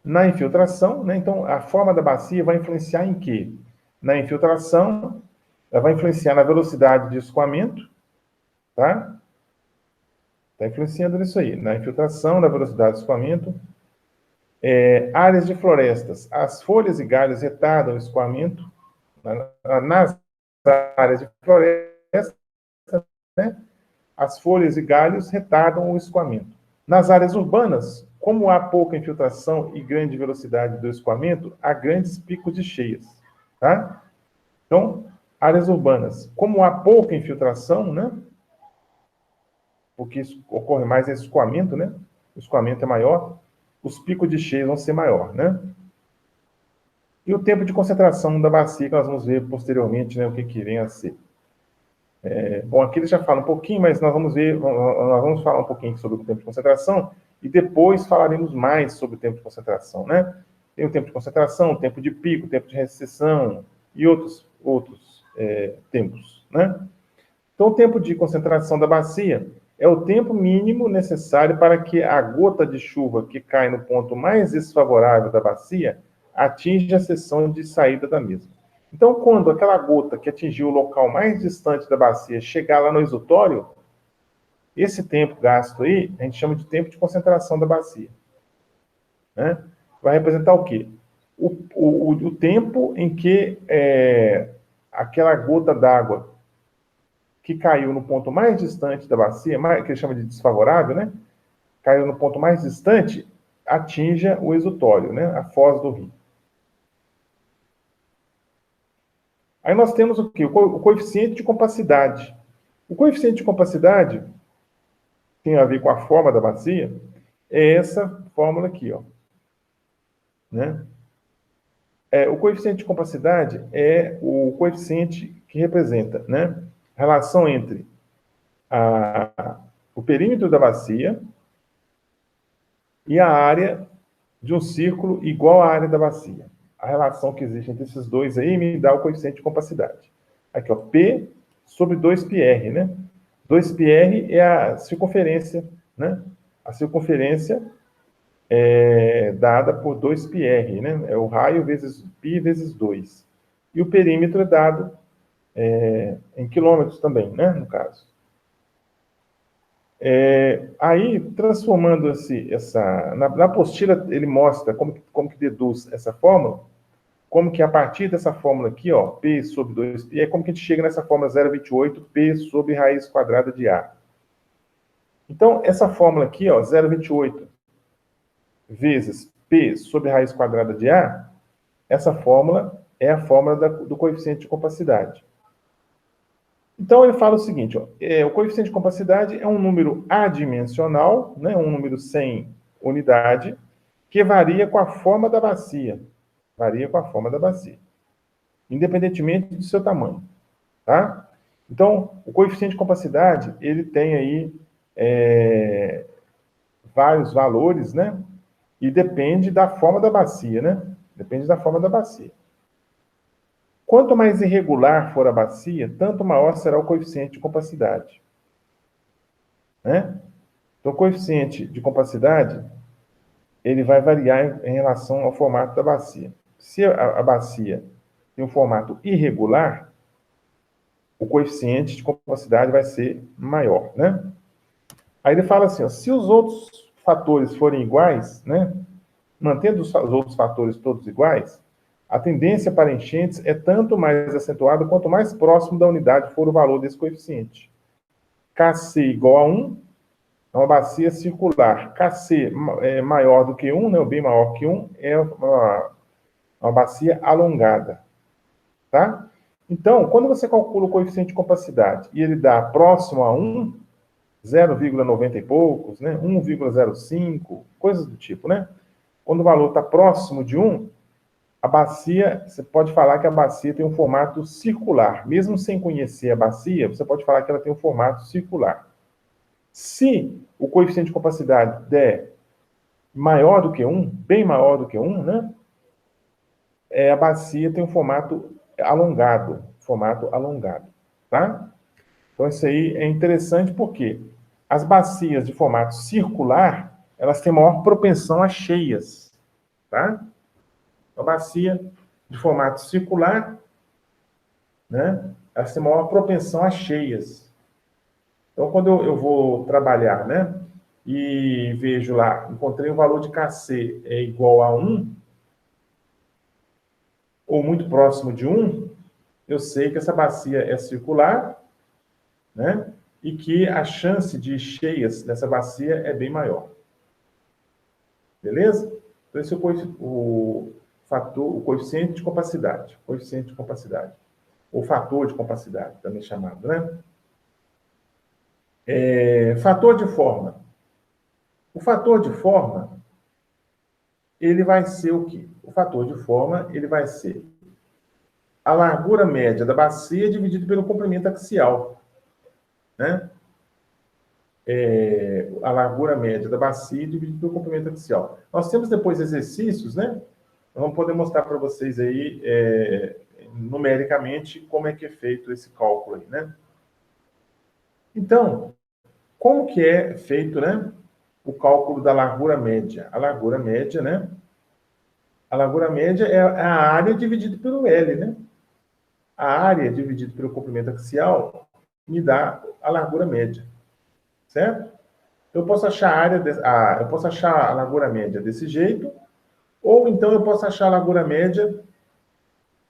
Speaker 1: na infiltração, né? Então, a forma da bacia vai influenciar em quê? Na infiltração, ela vai influenciar na velocidade de escoamento, tá? Está influenciando nisso aí, na infiltração, na velocidade de escoamento. Áreas de florestas. As folhas e galhos retardam o escoamento. Nas áreas de floresta, né? As folhas e galhos retardam o escoamento. Nas áreas urbanas, como há pouca infiltração e grande velocidade do escoamento, há grandes picos de cheias, tá? Então, áreas urbanas, como há pouca infiltração, né? Porque ocorre mais escoamento, né? O escoamento é maior, os picos de cheias vão ser maior, né? E o tempo de concentração da bacia, que nós vamos ver posteriormente, né? O que vem a ser. Bom, aqui ele já fala um pouquinho, mas nós vamos falar um pouquinho sobre o tempo de concentração e depois falaremos mais sobre o tempo de concentração, né? Tem o tempo de concentração, o tempo de pico, o tempo de recessão e outros tempos, né? Então, o tempo de concentração da bacia é o tempo mínimo necessário para que a gota de chuva que cai no ponto mais desfavorável da bacia atinja a seção de saída da mesma. Então, quando aquela gota que atingiu o local mais distante da bacia chegar lá no exutório, esse tempo gasto aí, a gente chama de tempo de concentração da bacia. Né? Vai representar o quê? O tempo em que aquela gota d'água que caiu no ponto mais distante da bacia, que ele chama de desfavorável, né? Caiu no ponto mais distante, atinja o exutório, né? A foz do rio. Aí nós temos o quê? O coeficiente de compacidade. O coeficiente de compacidade tem a ver com a forma da bacia, é essa fórmula aqui, ó. Né? O coeficiente de compacidade é o coeficiente que representa, né, a relação entre o perímetro da bacia e a área de um círculo igual à área da bacia. A relação que existe entre esses dois aí me dá o coeficiente de compacidade. Aqui, ó, P sobre 2πr, né? 2πr é a circunferência, né? A circunferência é dada por 2πr, né? É o raio vezes π vezes 2. E o perímetro é dado em quilômetros também, né? No caso. Aí, transformando na apostila, ele mostra como que deduz essa fórmula, como que a partir dessa fórmula aqui, ó, P sobre 2π, é como que a gente chega nessa fórmula 0,28, P sobre raiz quadrada de A. Então, essa fórmula aqui, ó, 0,28 vezes P sobre raiz quadrada de A, essa fórmula é a fórmula do coeficiente de compacidade. Então, ele fala o seguinte, ó, o coeficiente de compacidade é um número adimensional, né, um número sem unidade, que varia com a forma da bacia. Varia com a forma da bacia, independentemente do seu tamanho. Tá? Então, o coeficiente de compacidade, ele tem aí vários valores, né? E depende da forma da bacia, né? Depende da forma da bacia. Quanto mais irregular for a bacia, tanto maior será o coeficiente de compacidade. Né? Então, o coeficiente de compacidade, ele vai variar em relação ao formato da bacia. Se a bacia tem um formato irregular, o coeficiente de compacidade vai ser maior, né? Aí ele fala assim, ó, se os outros fatores forem iguais, né? Mantendo os outros fatores todos iguais, a tendência para enchentes é tanto mais acentuada quanto mais próximo da unidade for o valor desse coeficiente. Kc igual a 1, é uma bacia circular. Kc é maior do que 1, né, ou bem maior que 1, é uma bacia alongada. Tá? Então, quando você calcula o coeficiente de compacidade e ele dá próximo a 1, 0,90 e poucos, né? 1,05, coisas do tipo, né? Quando o valor está próximo de 1, a bacia, você pode falar que a bacia tem um formato circular. Mesmo sem conhecer a bacia, você pode falar que ela tem um formato circular. Se o coeficiente de compacidade der maior do que 1, bem maior do que 1, né? A bacia tem um formato alongado, tá? Então, isso aí é interessante porque as bacias de formato circular, elas têm maior propensão a cheias, tá? A bacia de formato circular, né, elas têm maior propensão a cheias. Então, quando eu vou trabalhar, né, e vejo lá, encontrei o valor de Kc é igual a 1, ou muito próximo de 1, eu sei que essa bacia é circular, né, e que a chance de cheias dessa bacia é bem maior. Beleza? Então, esse é o fator, o coeficiente de compacidade. Coeficiente de compacidade. Ou fator de compacidade, também chamado, né? Fator de forma. O fator de forma, ele vai ser o quê? O fator de forma, ele vai ser a largura média da bacia dividido pelo comprimento axial, né? A largura média da bacia dividido pelo comprimento axial. Nós temos depois exercícios, né? Vamos poder mostrar para vocês aí, numericamente, como é que é feito esse cálculo aí, né? Então, como que é feito, né, o cálculo da largura média? A largura média, né? A largura média é a área dividida pelo L, né? A área dividida pelo comprimento axial me dá a largura média, certo? Eu posso achar eu posso achar a largura média desse jeito, ou então eu posso achar a largura média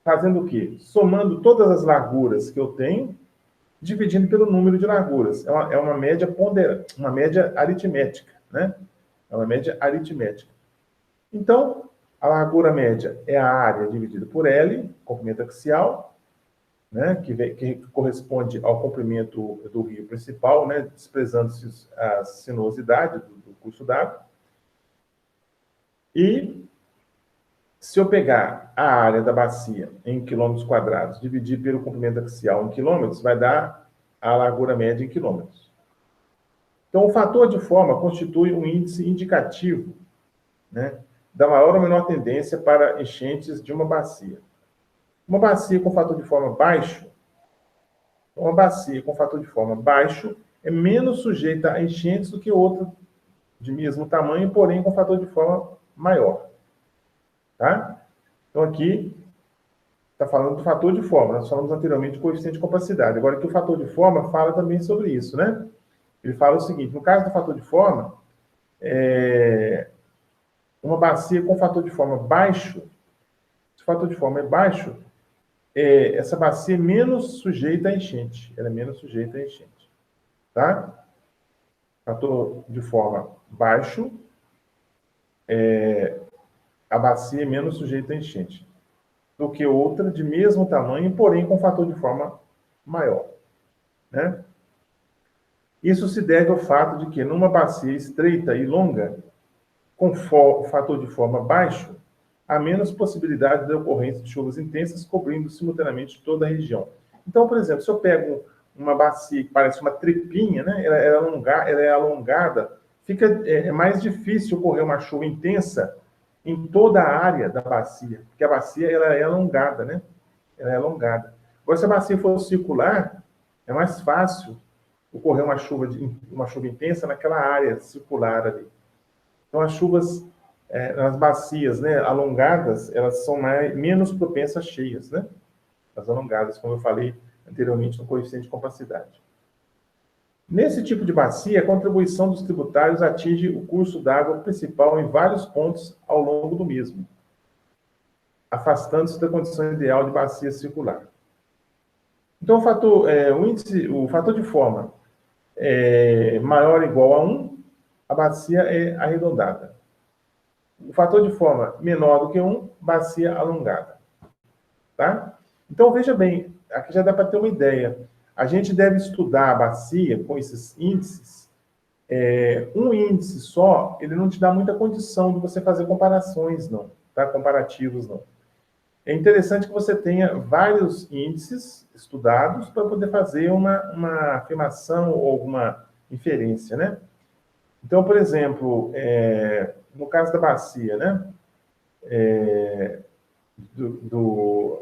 Speaker 1: fazendo o quê? Somando todas as larguras que eu tenho, dividindo pelo número de larguras. É uma média ponderada, uma média aritmética, né? É uma média aritmética. Então, a largura média é a área dividida por L, comprimento axial, né? Que corresponde ao comprimento do rio principal, né? Desprezando-se a sinuosidade do curso d'água. E se eu pegar a área da bacia em quilômetros quadrados, dividir pelo comprimento axial em quilômetros, vai dar a largura média em quilômetros. Então, o fator de forma constitui um índice indicativo, né, da maior ou menor tendência para enchentes de uma bacia. Uma bacia com fator de forma baixo, é menos sujeita a enchentes do que outra de mesmo tamanho, porém com fator de forma maior. Tá? Então, aqui está falando do fator de forma. Nós falamos anteriormente do coeficiente de compacidade. Agora, aqui o fator de forma fala também sobre isso, né? Ele fala o seguinte: no caso do fator de forma, uma bacia com fator de forma baixo, se o fator de forma é baixo, essa bacia é menos sujeita a enchente. Ela é menos sujeita a enchente. Tá? Fator de forma baixo, a bacia é menos sujeita a enchente do que outra de mesmo tamanho, porém com fator de forma maior, né? Isso se deve ao fato de que numa bacia estreita e longa, com fator de forma baixo, há menos possibilidade de ocorrência de chuvas intensas cobrindo simultaneamente toda a região. Então, por exemplo, se eu pego uma bacia que parece uma trepinha, né? Ela é alongada, é mais difícil ocorrer uma chuva intensa em toda a área da bacia, porque a bacia ela é alongada, né? Ela é alongada. Agora, se a bacia for circular, é mais fácil ocorrer uma chuva intensa naquela área circular ali. Então, as chuvas nas bacias, né, alongadas, elas são menos propensas a cheias, né? As alongadas, como eu falei anteriormente no coeficiente de compacidade. Nesse tipo de bacia, a contribuição dos tributários atinge o curso d'água principal em vários pontos ao longo do mesmo, afastando-se da condição ideal de bacia circular. Então, o fator de forma maior ou igual a 1, a bacia é arredondada. O fator de forma menor do que 1, bacia alongada. Tá? Então, veja bem, aqui já dá para ter uma ideia. A gente deve estudar a bacia com esses índices. Um índice só, ele não te dá muita condição de você fazer comparações, não, tá? Comparativos, não. É interessante que você tenha vários índices estudados para poder fazer uma afirmação ou alguma inferência, né? Então, por exemplo, no caso da bacia, né?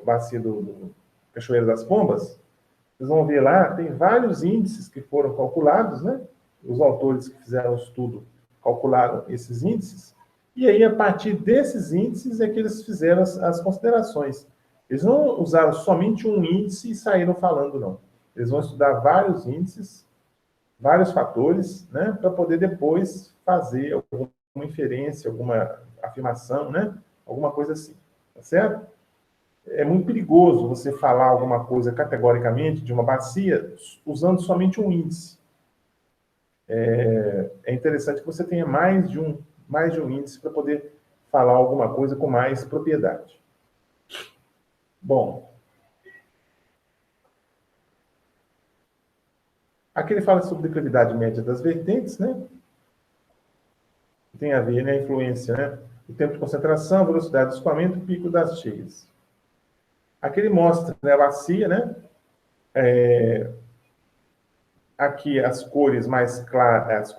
Speaker 1: Bacia do Cachoeiro das Pombas, vocês vão ver lá, tem vários índices que foram calculados, né? Os autores que fizeram o estudo calcularam esses índices, e aí, a partir desses índices, é que eles fizeram as considerações. Eles não usaram somente um índice e saíram falando, não. Eles vão estudar vários índices, vários fatores, né? Para poder depois fazer alguma inferência, alguma afirmação, né? Alguma coisa assim, tá certo? É muito perigoso você falar alguma coisa categoricamente de uma bacia usando somente um índice. É interessante que você tenha mais de um índice para poder falar alguma coisa com mais propriedade. Bom, aqui ele fala sobre declividade média das vertentes, né? Tem a ver, né, a influência, né? O tempo de concentração, velocidade de escoamento, pico das cheias. Aqui ele mostra, né, a bacia, né? Aqui as cores mais claras,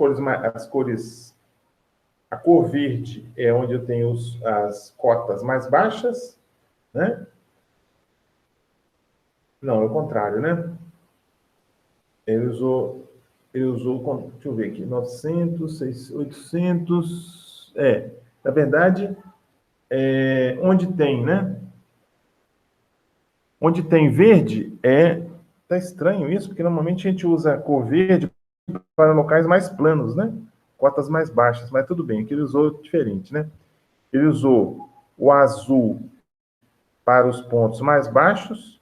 Speaker 1: a cor verde é onde eu tenho as cotas mais baixas, né? Não, é o contrário, né? Ele usou, deixa eu ver aqui, 900, 600, 800, na verdade, onde tem, né? Onde tem verde, tá estranho isso, porque normalmente a gente usa a cor verde para locais mais planos, né? Cotas mais baixas, mas tudo bem, aqui ele usou diferente, né? Ele usou o azul para os pontos mais baixos,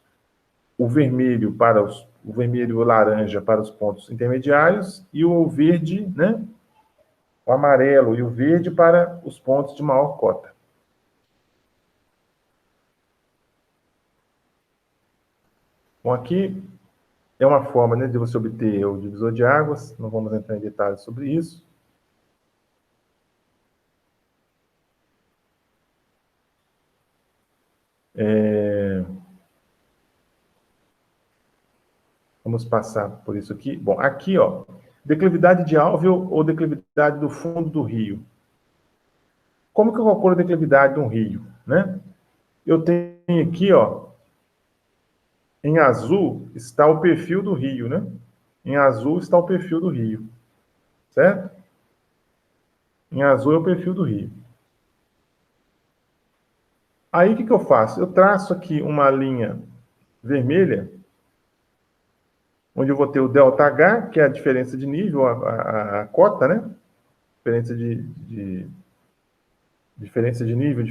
Speaker 1: o vermelho o vermelho e o laranja para os pontos intermediários e o verde, né? O amarelo e o verde para os pontos de maior cota. Bom, aqui é uma forma, né, de você obter o divisor de águas, não vamos entrar em detalhes sobre isso. Vamos passar por isso aqui. Bom, aqui, ó, declividade de alvéolo ou declividade do fundo do rio. Como que eu calculo a declividade de um rio, né? Eu tenho aqui, ó, em azul está o perfil do rio, né? Em azul está o perfil do rio, certo? Em azul é o perfil do rio. Aí, o que eu faço? Eu traço aqui uma linha vermelha, onde eu vou ter o ΔH, que é a diferença de nível, a cota, né? Diferença de nível,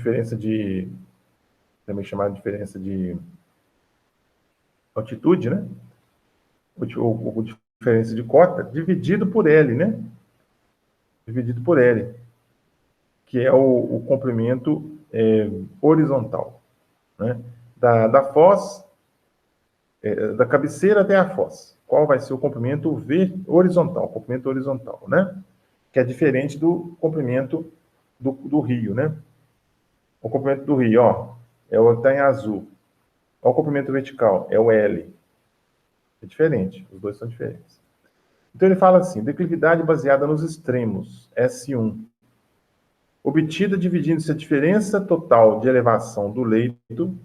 Speaker 1: também chamada de diferença de altitude, né? Ou diferença de cota, dividido por L, né? Dividido por L, que é o comprimento horizontal, né? Da foz, da cabeceira até a foz. Qual vai ser o comprimento horizontal? Comprimento horizontal, né? Que é diferente do comprimento do rio, né? O comprimento do rio, ó, é o que está em azul. Olha o comprimento vertical, é o L. É diferente, os dois são diferentes. Então ele fala assim, declividade baseada nos extremos, S1, obtida dividindo-se a diferença total de elevação do leito,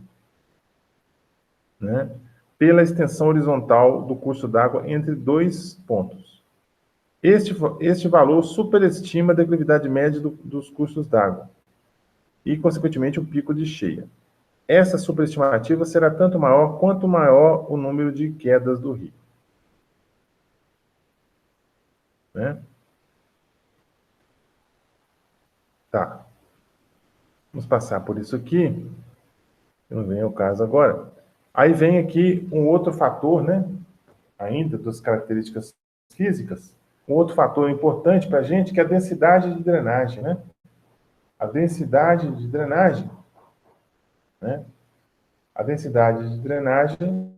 Speaker 1: né, pela extensão horizontal do curso d'água entre dois pontos. Este valor superestima a declividade média dos cursos d'água e, consequentemente, o pico de cheia. Essa superestimativa será tanto maior quanto maior o número de quedas do rio. Né? Tá. Vamos passar por isso aqui. Não vem ao caso agora. Aí vem aqui um outro fator, né? Ainda das características físicas. Um outro fator importante para a gente, que é a densidade de drenagem, né? A densidade de drenagem, né? A densidade de drenagem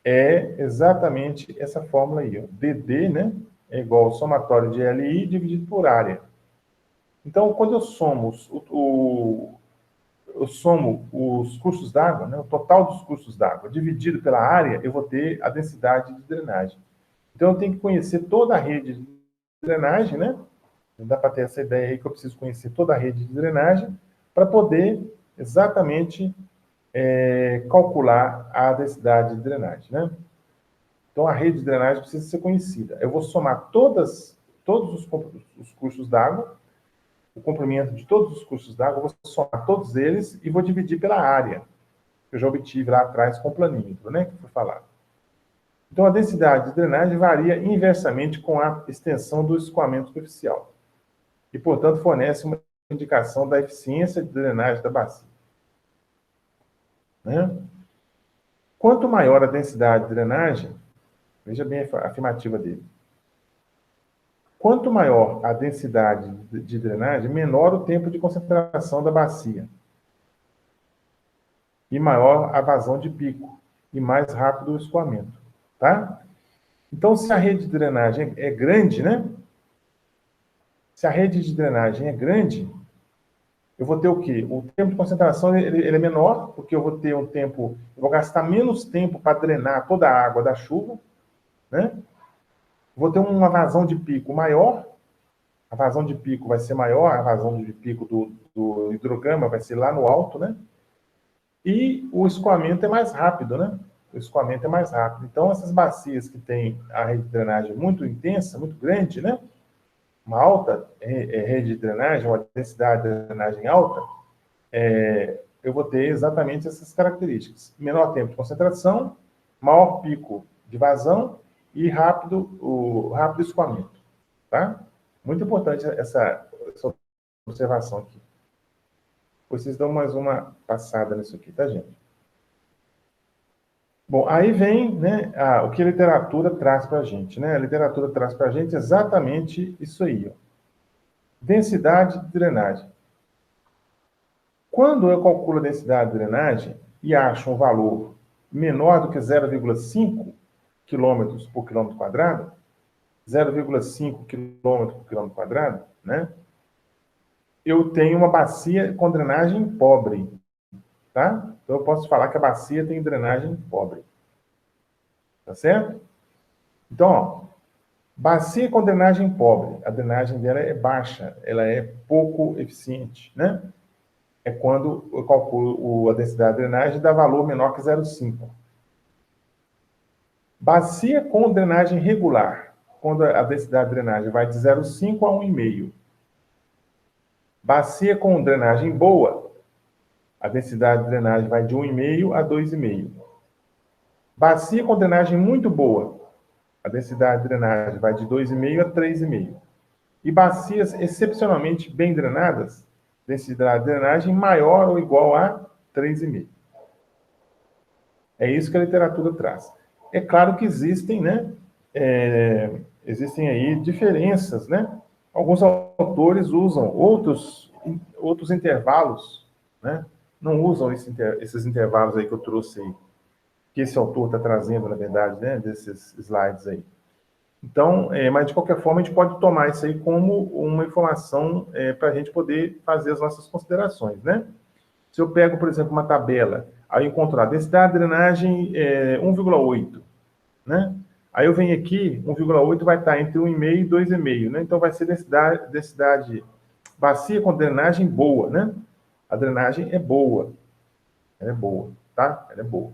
Speaker 1: é exatamente essa fórmula aí, ó. DD, né, é igual ao somatório de LI dividido por área. Então, quando eu somo eu somo os cursos d'água, né, o total dos cursos d'água dividido pela área, eu vou ter a densidade de drenagem. Então, eu tenho que conhecer toda a rede de drenagem, né? Não dá para ter essa ideia aí que eu preciso conhecer toda a rede de drenagem para poder exatamente calcular a densidade de drenagem, né? Então, a rede de drenagem precisa ser conhecida. Eu vou somar todos os cursos d'água, o comprimento de todos os cursos d'água, vou somar todos eles e vou dividir pela área, que eu já obtive lá atrás com o planímetro, né, que foi falado. Então, a densidade de drenagem varia inversamente com a extensão do escoamento superficial e, portanto, fornece uma indicação da eficiência de drenagem da bacia. Né? Quanto maior a densidade de drenagem, veja bem a afirmativa dele. Quanto maior a densidade de drenagem, menor o tempo de concentração da bacia e maior a vazão de pico e mais rápido o escoamento, tá? Então, se a rede de drenagem é grande, né? Se a rede de drenagem é grande, eu vou ter o quê? O tempo de concentração ele é menor, porque eu vou ter um tempo, eu vou gastar menos tempo para drenar toda a água da chuva, né? Vou ter uma vazão de pico maior, a vazão de pico vai ser maior, a vazão de pico do hidrograma vai ser lá no alto, né? E o escoamento é mais rápido, né? O escoamento é mais rápido. Então, essas bacias que têm a rede de drenagem muito intensa, muito grande, né? Uma alta rede de drenagem, uma densidade de drenagem alta, eu vou ter exatamente essas características. Menor tempo de concentração, maior pico de vazão e o rápido escoamento. Tá? Muito importante essa observação aqui. Vocês dão mais uma passada nisso aqui, tá, gente? Bom, aí vem, né, o que a literatura traz para a gente, né? A literatura traz para a gente exatamente isso aí, ó. Densidade de drenagem. Quando eu calculo a densidade de drenagem e acho um valor menor do que 0,5 quilômetros por quilômetro quadrado, 0,5 quilômetro por quilômetro quadrado, né? Eu tenho uma bacia com drenagem pobre, tá? Então eu posso falar que a bacia tem drenagem pobre. Tá certo? Então, ó, bacia com drenagem pobre, a drenagem dela é baixa, ela é pouco eficiente, né? É quando eu calculo a densidade de drenagem dá valor menor que 0,5. Bacia com drenagem regular, quando a densidade de drenagem vai de 0,5 a 1,5. Bacia com drenagem boa, a densidade de drenagem vai de 1,5 a 2,5. Bacia com drenagem muito boa, a densidade de drenagem vai de 2,5 a 3,5. E bacias excepcionalmente bem drenadas, densidade de drenagem maior ou igual a 3,5. É isso que a literatura traz. É claro que existem, né? Existem aí diferenças, né? Alguns autores usam outros intervalos, né? Não usam esses intervalos aí que eu trouxe aí, que esse autor está trazendo, na verdade, né? Desses slides aí. Então, mas de qualquer forma, a gente pode tomar isso aí como uma informação para a gente poder fazer as nossas considerações, né? Se eu pego, por exemplo, uma tabela, aí eu encontro a densidade de drenagem 1,8, né? Aí eu venho aqui, 1,8 vai estar entre 1,5 e 2,5, né? Então vai ser densidade bacia com drenagem boa, né? A drenagem é boa. Ela é boa, tá? Ela é boa.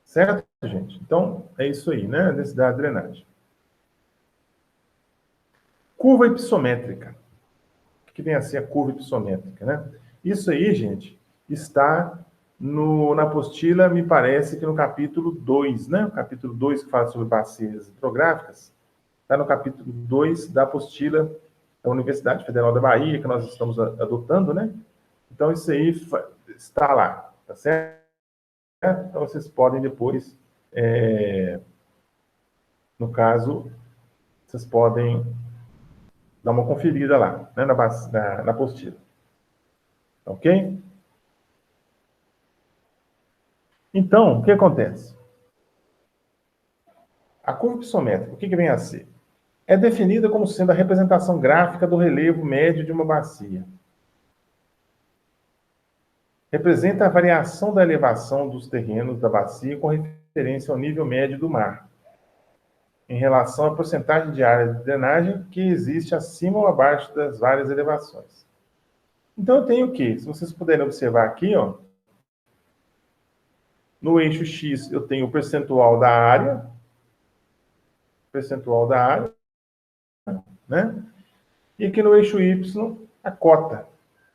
Speaker 1: Certo, gente? Então, é isso aí, né? A densidade de drenagem. Curva hipossométrica. O que vem a ser a curva hipossométrica, né? Isso aí, gente, está na apostila, me parece que no capítulo 2, né? O capítulo 2 que fala sobre bacias hidrográficas, está no capítulo 2 da apostila da Universidade Federal da Bahia, que nós estamos adotando, né? Então, isso aí está lá, tá certo? Então, vocês podem depois, no caso, vocês podem dar uma conferida lá, né, na apostila. Ok? Então, o que acontece? A curva pissométrica, o que vem a ser? É definida como sendo a representação gráfica do relevo médio de uma bacia. Representa a variação da elevação dos terrenos da bacia com referência ao nível médio do mar, em relação à porcentagem de área de drenagem que existe acima ou abaixo das várias elevações. Então, eu tenho o quê? Se vocês puderem observar aqui, ó, no eixo X eu tenho o percentual da área, né? E aqui no eixo Y, a cota,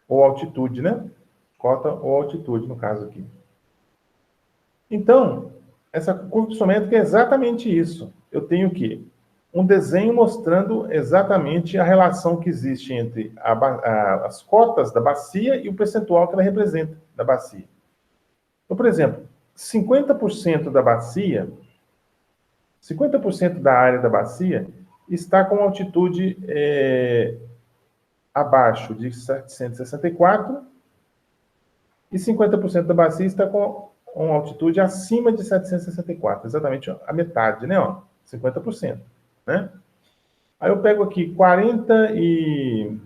Speaker 1: ou altitude, né? Cota ou altitude, no caso aqui. Então, essa curva pissométrica é exatamente isso. Eu tenho o quê? Um desenho mostrando exatamente a relação que existe entre as cotas da bacia e o percentual que ela representa da bacia. Então, por exemplo, 50% da bacia, 50% da área da bacia está com altitude abaixo de 764 e 50% da bacia está com uma altitude acima de 764, exatamente a metade, né? Ó, 50%, né? Aí eu pego aqui 40 e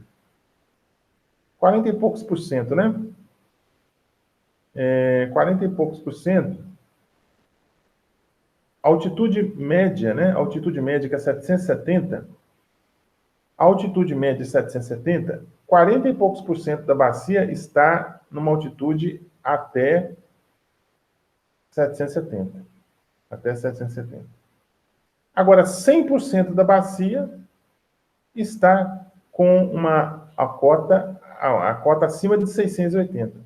Speaker 1: poucos por cento, né? 40 e poucos por cento. Altitude média, né? Altitude média que é 770. Altitude média de 770, 40 e poucos por cento da bacia está numa altitude até 770. Até 770. Agora, 100% da bacia está com a cota acima de 680.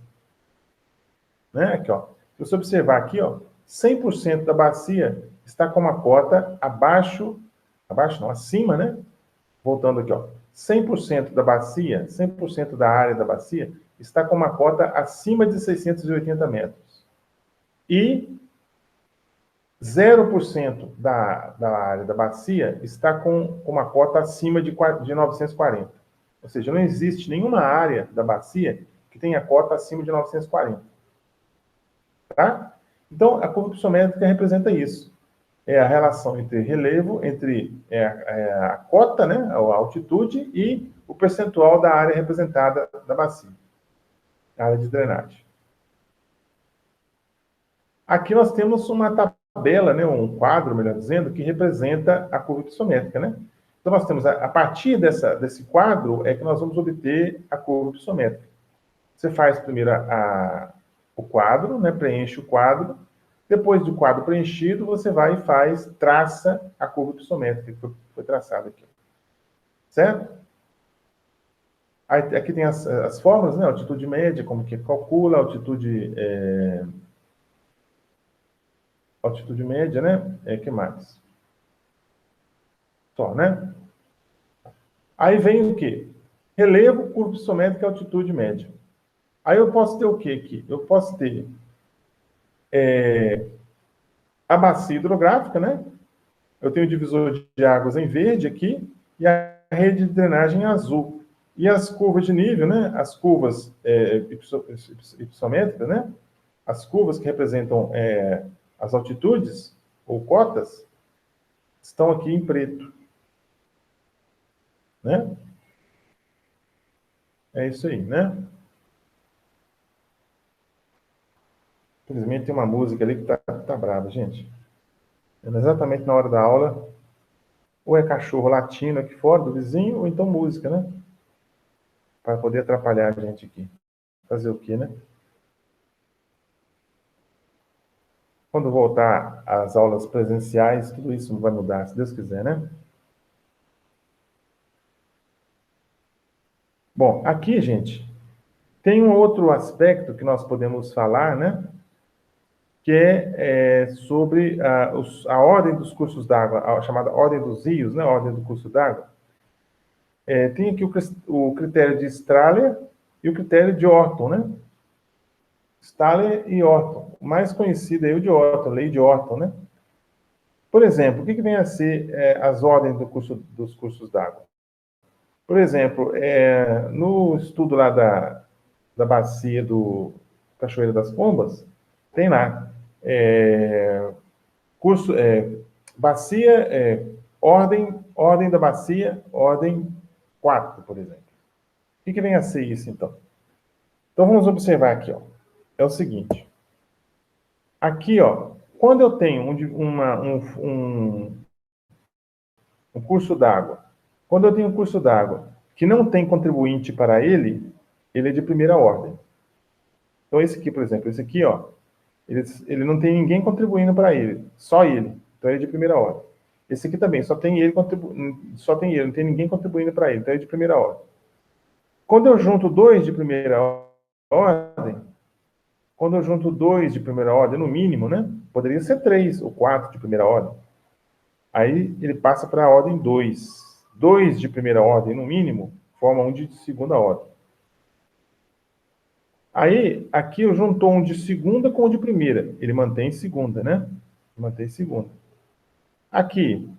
Speaker 1: Né? Aqui, ó. Se você observar aqui, ó, 100% da bacia está com uma cota acima, né? Voltando aqui, ó. 100% da bacia, 100% da área da bacia está com uma cota acima de 680 metros. E 0% da área da bacia está com uma cota acima de 940. Ou seja, não existe nenhuma área da bacia que tenha cota acima de 940. Tá? Então, a curva pissométrica representa isso. É a relação entre relevo, entre a cota, né, a altitude, e o percentual da área representada da bacia, a área de drenagem. Aqui nós temos uma tabela, né, um quadro, melhor dizendo, que representa a curva pissométrica, né? Então, nós temos, a partir desse quadro, é que nós vamos obter a curva pissométrica. Você faz primeiro o quadro, né, preenche o quadro. Depois do quadro preenchido, você vai e traça a curva pissométrica que foi traçada aqui. Certo? Aí, aqui tem as fórmulas, né? Altitude média, como que calcula, altitude média, né? Que mais? Só, né? Aí vem o quê? Relevo, curva pissométrica e altitude média. Aí eu posso ter o quê aqui? Eu posso ter a bacia hidrográfica, né? Eu tenho o divisor de águas em verde aqui e a rede de drenagem em azul. E as curvas de nível, né? As curvas ipsométricas, né? As curvas que representam as altitudes ou cotas estão aqui em preto, né? É isso aí, né? Infelizmente tem uma música ali que tá brava, gente. Exatamente na hora da aula, ou é cachorro latindo aqui fora do vizinho, ou então música, né? Para poder atrapalhar a gente aqui. Fazer o quê, né? Quando voltar às aulas presenciais, tudo isso vai mudar, se Deus quiser, né? Bom, aqui, gente, tem um outro aspecto que nós podemos falar, né? Que é sobre a ordem dos cursos d'água, a chamada ordem dos rios, né? A ordem do curso d'água. Tem aqui o critério de Strahler e o critério de Orton, né? Strahler e Orton. O mais conhecido é o de Orton, a lei de Orton, né? Por exemplo, o que vem a ser as ordens dos cursos d'água? Por exemplo, no estudo lá da bacia do Cachoeira das Pombas, tem lá Curso, bacia, ordem da bacia, ordem 4, por exemplo. O que vem a ser isso, então? Então, vamos observar aqui, ó. É o seguinte. Aqui, ó, quando eu tenho um curso d'água, quando eu tenho um curso d'água que não tem contribuinte para ele é de primeira ordem. Então, esse aqui, por exemplo, esse aqui, ó, ele não tem ninguém contribuindo para ele, só ele. Então, ele é de primeira ordem. Esse aqui também, só tem ele, não tem ninguém contribuindo para ele, então é de primeira ordem. Quando eu junto dois de primeira ordem, no mínimo, né? Poderia ser 3 ou 4 de primeira ordem. Aí ele passa para a ordem 2. 2 de primeira ordem, no mínimo, forma um de segunda ordem. Aí, aqui eu juntou um de segunda com um de primeira. Ele mantém segunda, né? Mantém segunda. Aqui,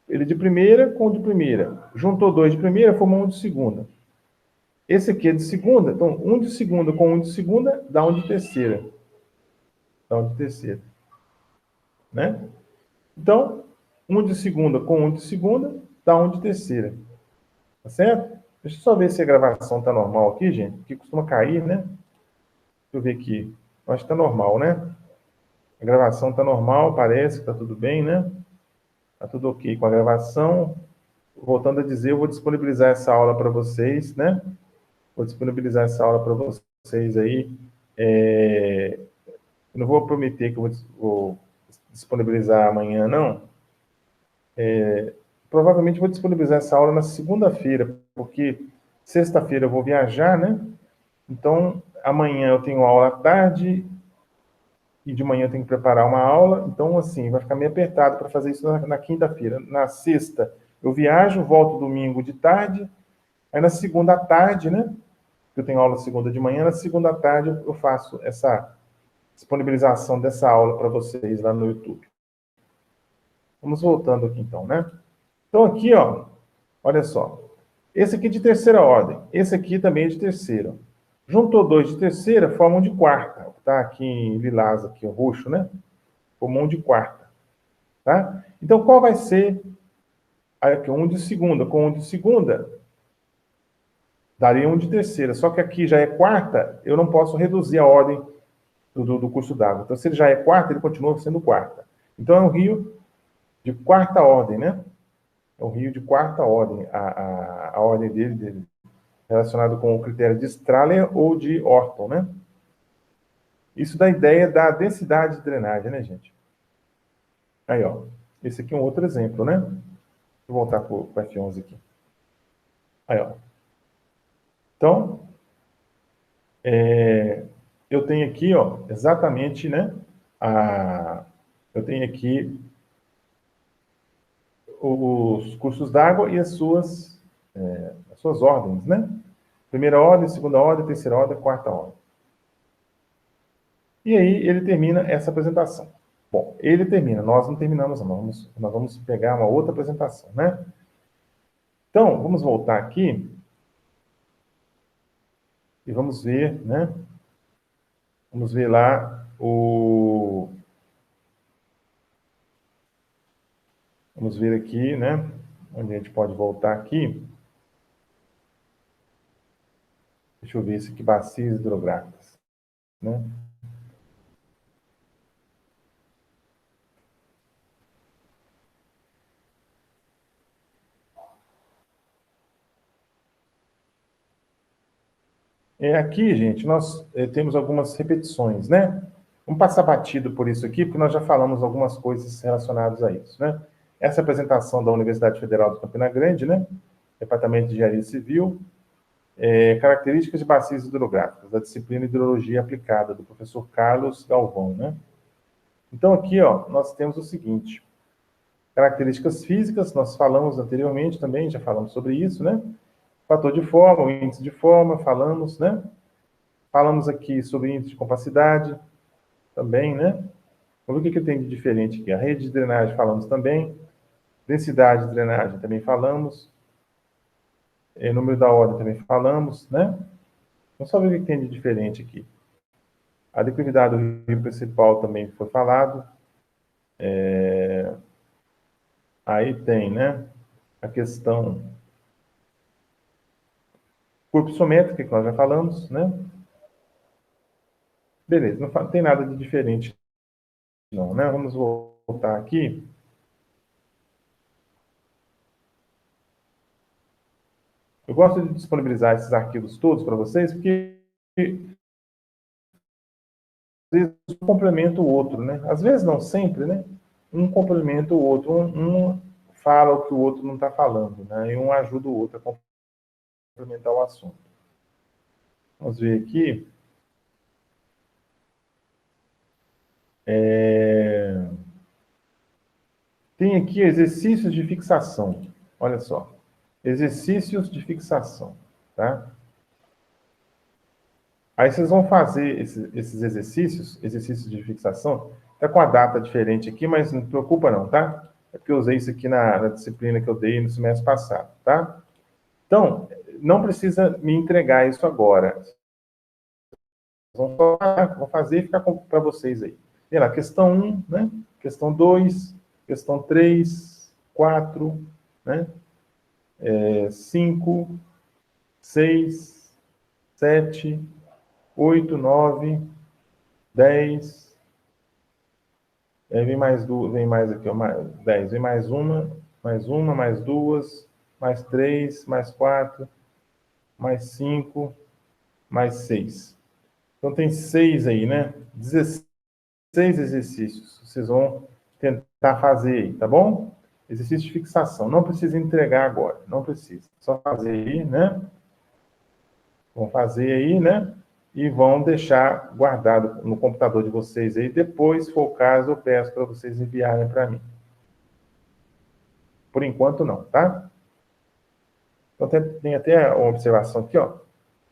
Speaker 1: ele de primeira com o de primeira. Juntou 2 de primeira, formou um de segunda. Esse aqui é de segunda, então um de segunda com um de segunda dá um de terceira. Dá um de terceira. Né? Então, um de segunda com um de segunda dá um de terceira. Tá certo? Deixa eu só ver se a gravação tá normal aqui, gente, porque costuma cair, né? Deixa eu ver aqui. Eu acho que tá normal, né? A gravação tá normal, parece que tá tudo bem, né? Tá tudo ok com a gravação. Voltando a dizer, eu vou disponibilizar essa aula para vocês, né? Vou disponibilizar essa aula para vocês aí. Eu não vou prometer que eu vou disponibilizar amanhã, não. Provavelmente vou disponibilizar essa aula na segunda-feira, porque sexta-feira eu vou viajar, né? Então, amanhã eu tenho aula à tarde e de manhã eu tenho que preparar uma aula. Então, assim, vai ficar meio apertado para fazer isso na quinta-feira. Na sexta, eu viajo, volto domingo de tarde. Aí na segunda à tarde, né? Eu tenho aula segunda de manhã. Na segunda à tarde eu faço essa disponibilização dessa aula para vocês lá no YouTube. Vamos voltando aqui então, né? Então aqui, ó, olha só. Esse aqui é de terceira ordem. Esse aqui também é de terceira. Juntou 2 de terceira, forma um de quarta. Tá aqui em lilás, aqui, o roxo, né? Formou um de quarta. Tá? Então, qual vai ser aqui, um de segunda? Com um de segunda, daria um de terceira. Só que aqui já é quarta, eu não posso reduzir a ordem do curso d'água. Então, se ele já é quarta, ele continua sendo quarta. Então, é um rio de quarta ordem, né? É um rio de quarta ordem. A ordem dele relacionado com o critério de Strahler ou de Orton, né? Isso dá ideia da densidade de drenagem, né, gente? Aí, ó. Esse aqui é um outro exemplo, né? Deixa eu voltar para o F11 aqui. Aí, ó. Então, eu tenho aqui, ó, exatamente, né? Eu tenho aqui os cursos d'água e as suas ordens, né? Primeira ordem, segunda ordem, terceira ordem, quarta ordem. E aí ele termina essa apresentação. Bom, ele termina, nós não terminamos, nós vamos pegar uma outra apresentação, né? Então, vamos voltar aqui e vamos ver, né? Vamos ver lá Vamos ver aqui, né? Onde a gente pode voltar aqui. Deixa eu ver isso aqui, bacias hidrográficas, né? Aqui, gente, nós temos algumas repetições, né? Vamos passar batido por isso aqui, porque nós já falamos algumas coisas relacionadas a isso, né? Essa apresentação da Universidade Federal de Campina Grande, né? Departamento de Engenharia Civil, características de bacias hidrográficas, da disciplina Hidrologia Aplicada, do professor Carlos Galvão, né? Então, aqui, ó, nós temos o seguinte: características físicas, nós falamos anteriormente também, já falamos sobre isso, né? Fator de forma, o índice de forma, falamos, né? Falamos aqui sobre índice de compacidade, também, né? Vamos ver o que tem de diferente aqui. A rede de drenagem falamos também. Densidade de drenagem também falamos. Número da ordem também falamos, né? Vamos só ver o que tem de diferente aqui. A declividade do rio principal também foi falado. Aí tem, né, a questão curva isométrica, que nós já falamos, né? Beleza, não tem nada de diferente, não, né? Vamos voltar aqui. Eu gosto de disponibilizar esses arquivos todos para vocês, porque às vezes um complementa o outro, né? Às vezes não sempre, né? Um complementa o outro, um fala o que o outro não está falando, né? E um ajuda o outro a complementar o assunto. Vamos ver aqui. Tem aqui exercícios de fixação. Olha só. Exercícios de fixação, tá? Aí vocês vão fazer esses exercícios de fixação. Tá com a data diferente aqui, mas não se preocupa não, tá? É porque eu usei isso aqui na disciplina que eu dei no semestre passado, tá? Então, não precisa me entregar isso agora. Vão fazer e ficar para vocês aí. Tem lá, questão 1, né? Questão 2, questão 3, 4, né? 5, 6, 7, 8, 9, 10. Vem mais duas, vem mais aqui, ó, 10. Vem mais uma, mais duas, mais 3, mais 4, mais 5, mais 6. Então tem 6 aí, né? 16 exercícios. Vocês vão tentar fazer aí, tá bom? Exercício de fixação. Não precisa entregar agora, não precisa. Só fazer aí, né? Vão fazer aí, né? E vão deixar guardado no computador de vocês aí. Depois, se for o caso, eu peço para vocês enviarem para mim. Por enquanto, não, tá? Então, tem até uma observação aqui, ó.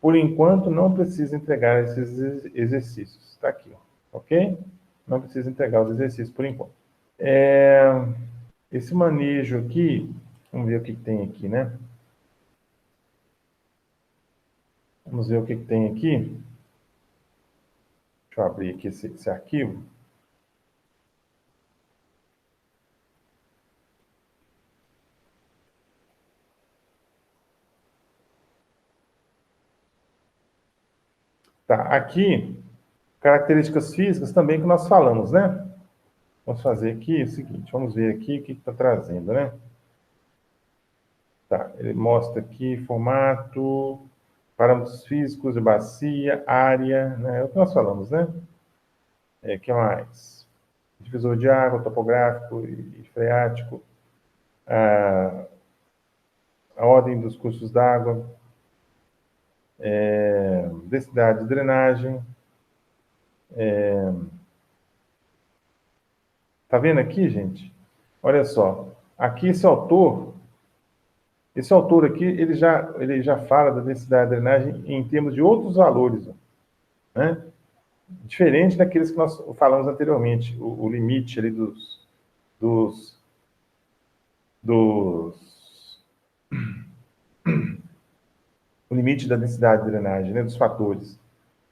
Speaker 1: Por enquanto, não precisa entregar esses exercícios. Está aqui, ó, ok? Não precisa entregar os exercícios por enquanto. Esse manejo aqui, vamos ver o que tem aqui, né? Vamos ver o que tem aqui. Deixa eu abrir aqui esse arquivo. Tá, aqui, características físicas também que nós falamos, né? Vamos fazer aqui o seguinte, vamos ver aqui o que está trazendo, né? Tá, ele mostra aqui formato, parâmetros físicos de bacia, área, né? É o que nós falamos, né? Que mais? Divisor de água, topográfico e freático, a ordem dos cursos d'água, densidade de drenagem. Tá vendo aqui, gente? Olha só. Aqui esse autor aqui, ele já fala da densidade de drenagem em termos de outros valores, né? Diferente daqueles que nós falamos anteriormente, o limite ali dos, dos o limite da densidade de drenagem, né, dos fatores.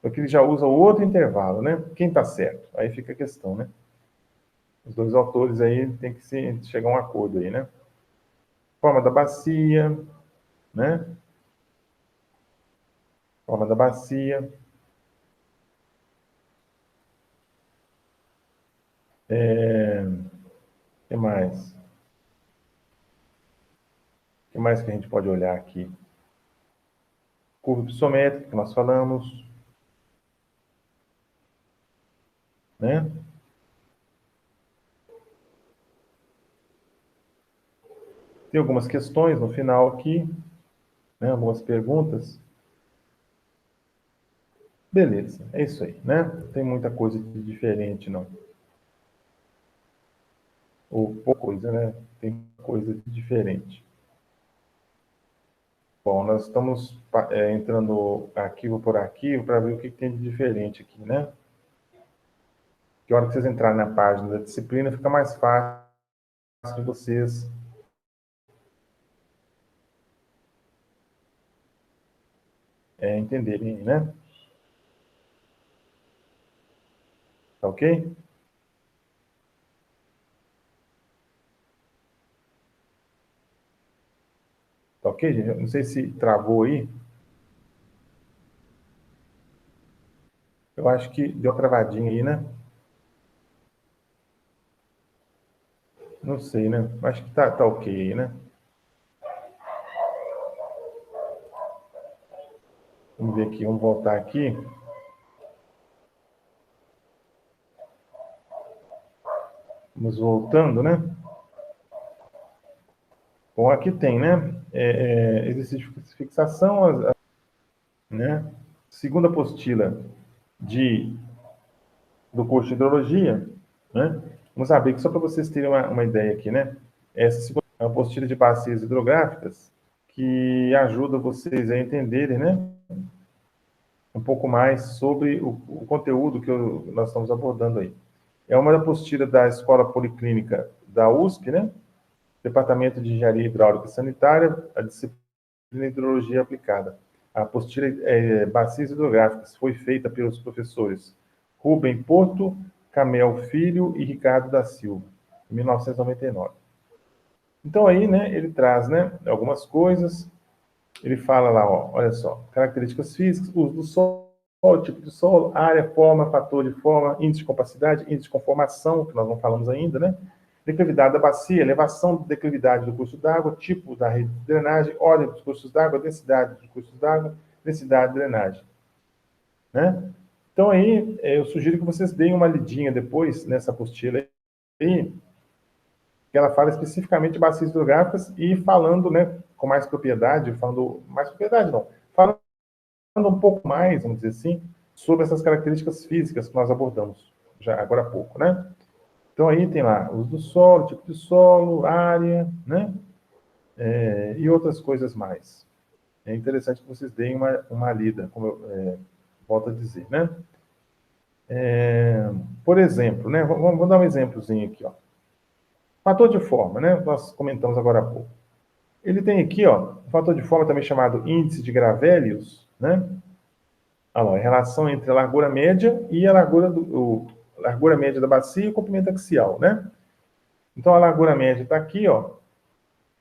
Speaker 1: Porque ele já usa outro intervalo, né? Quem está certo? Aí fica a questão, né? Os dois autores aí tem que chegar a um acordo aí, né? Forma da bacia, né? Forma da bacia. O que mais? O que mais que a gente pode olhar aqui? Curva isométrica, que nós falamos, né? Tem algumas questões no final aqui, né? Algumas perguntas. Beleza, é isso aí, né? Não tem muita coisa de diferente, não. Ou pouca coisa, né? Tem coisa de diferente. Bom, nós estamos entrando arquivo por arquivo para ver o que tem de diferente aqui, né? Que hora que vocês entrarem na página da disciplina, fica mais fácil de vocês entenderem, né? Tá ok? Tá ok, gente? Eu não sei se travou aí. Eu acho que deu uma travadinha aí, né? Não sei, né? Acho que tá ok aí, né? Vamos ver aqui, vamos voltar aqui. Vamos voltando, né? Bom, aqui tem, né? Exercício de fixação, né? Segunda apostila do curso de hidrologia, né? Vamos abrir aqui só para vocês terem uma ideia aqui, né? Essa segunda é uma apostila de bacias hidrográficas que ajuda vocês a entenderem, né? Um pouco mais sobre o conteúdo que nós estamos abordando aí. É uma apostila da Escola Policlínica da USP, né? Departamento de Engenharia Hidráulica e Sanitária, a disciplina de Hidrologia Aplicada. A apostila Bacias Hidrográficas foi feita pelos professores Rubem Porto, Camel Filho e Ricardo da Silva, em 1999. Então aí, né, ele traz, né, algumas coisas. Ele fala lá, ó, olha só, características físicas, uso do solo, tipo de solo, área, forma, fator de forma, índice de compacidade, índice de conformação, que nós não falamos ainda, né? Declividade da bacia, elevação da declividade do curso d'água, tipo da rede de drenagem, ordem dos cursos d'água, densidade dos cursos d'água, densidade de drenagem, né? Então aí, eu sugiro que vocês deem uma lidinha depois nessa apostila aí, que ela fala especificamente de bacias hidrográficas e falando, né, com mais propriedade, falando mais propriedade não, falando um pouco mais, vamos dizer assim, sobre essas características físicas que nós abordamos já agora há pouco, né? Então aí tem lá uso do solo, tipo de solo, área, né? E outras coisas mais. É interessante que vocês deem uma lida, como eu volto a dizer, né? Por exemplo, né? Vamos dar um exemplozinho aqui, ó. Fator de forma, né? Nós comentamos agora há pouco. Ele tem aqui, ó, um fator de forma também chamado índice de Gravellius, né? Olha lá, a relação entre a largura média e a largura média da bacia e o comprimento axial, né? Então a largura média está aqui, ó.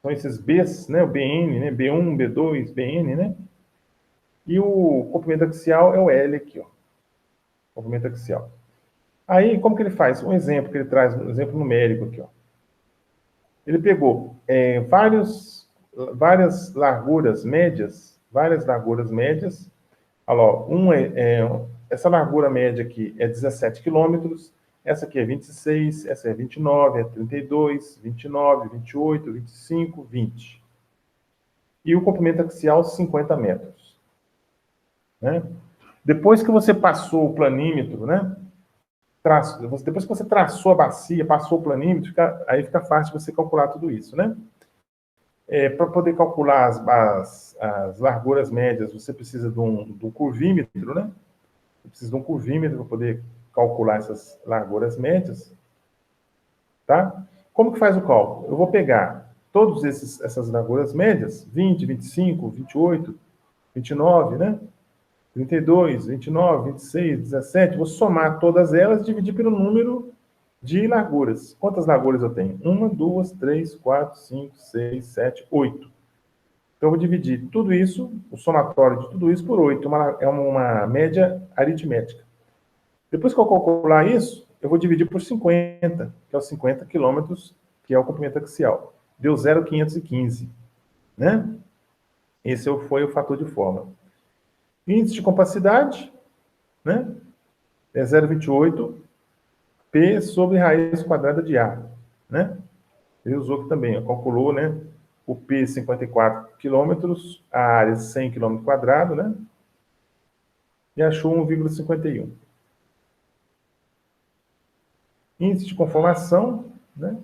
Speaker 1: São esses Bs, né? O BN, né? B1, B2, BN, né? E o comprimento axial é o L aqui, ó. Comprimento axial. Aí, como que ele faz? Um exemplo que ele traz, um exemplo numérico aqui, ó. Ele pegou várias larguras médias, olha lá, essa largura média aqui é 17 quilômetros, essa aqui é 26, essa é 29, é 32, 29, 28, 25, 20. E o comprimento axial, 50 metros. Né? Depois que você passou o planímetro, né? Depois que você traçou a bacia, passou o planímetro, aí fica fácil você calcular tudo isso, né? Para poder calcular as larguras médias, você precisa de um curvímetro, né? Você precisa de um curvímetro para poder calcular essas larguras médias, tá? Como que faz o cálculo? Eu vou pegar todas essas larguras médias, 20, 25, 28, 29, né? 32, 29, 26, 17, vou somar todas elas e dividir pelo número de larguras. Quantas larguras eu tenho? 1, 2, 3, 4, 5, 6, 7, 8. Então, eu vou dividir tudo isso, o somatório de tudo isso, por 8. É uma média aritmética. Depois que eu calcular isso, eu vou dividir por 50, que é os 50 quilômetros, que é o comprimento axial. Deu 0,515, né? Esse foi o fator de forma. Índice de compacidade, né? É 0,28 P sobre raiz quadrada de A, né? Ele usou aqui também, calculou, né? O P 54 quilômetros, a área 100 quilômetros quadrados, né? E achou 1,51. Índice de conformação, né?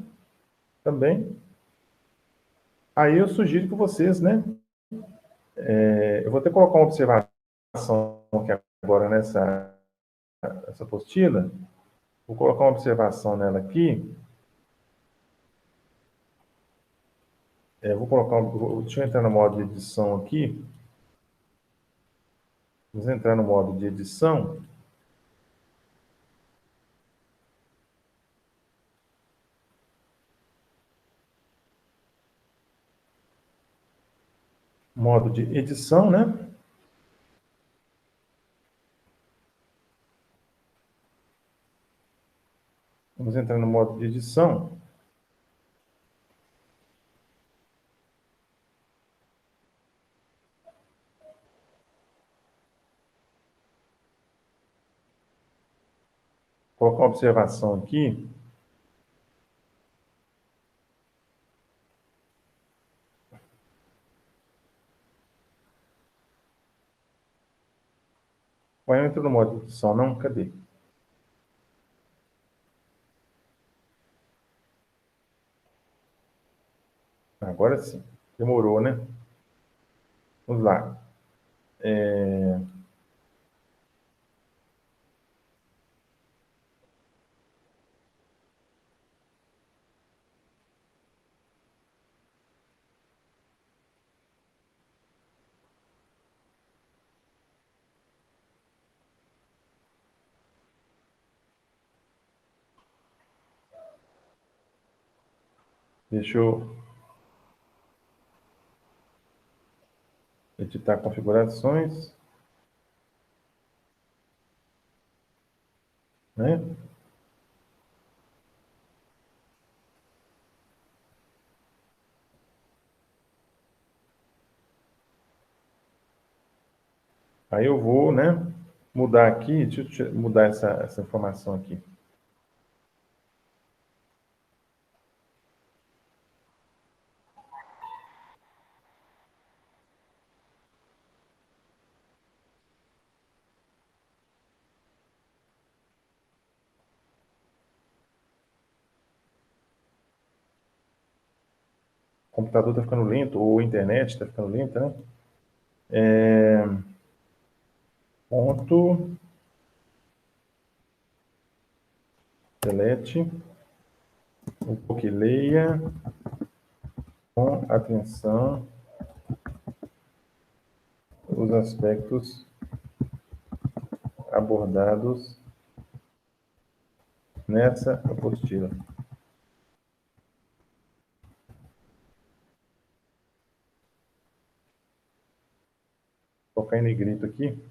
Speaker 1: Também. Aí eu sugiro que vocês, né? Eu vou até colocar uma observação aqui agora essa apostila. Vou colocar uma observação nela aqui. Deixa eu entrar no modo de edição aqui. Vamos entrar no modo de edição. modo de edição, né? Vamos entrar no modo de edição. Vou colocar uma observação aqui. Vai entrar no modo de edição, não? Cadê? Agora sim. Demorou, né? Vamos lá. Deixa eu editar configurações, né? Aí eu vou, né, mudar aqui, deixa eu mudar essa informação aqui. O computador está ficando lento, ou a internet está ficando lenta, né? Ponto, delete, o que leia com atenção os aspectos abordados nessa apostila. Vou colocar em negrito aqui.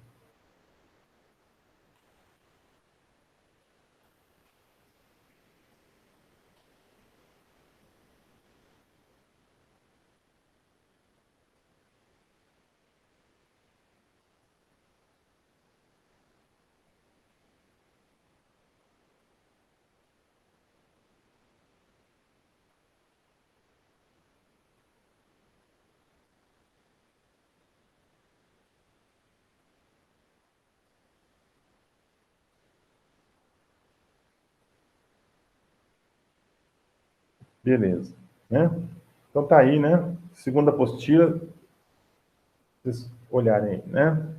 Speaker 1: Beleza, né? Então tá aí, né? Segunda apostila, vocês olharem aí, né?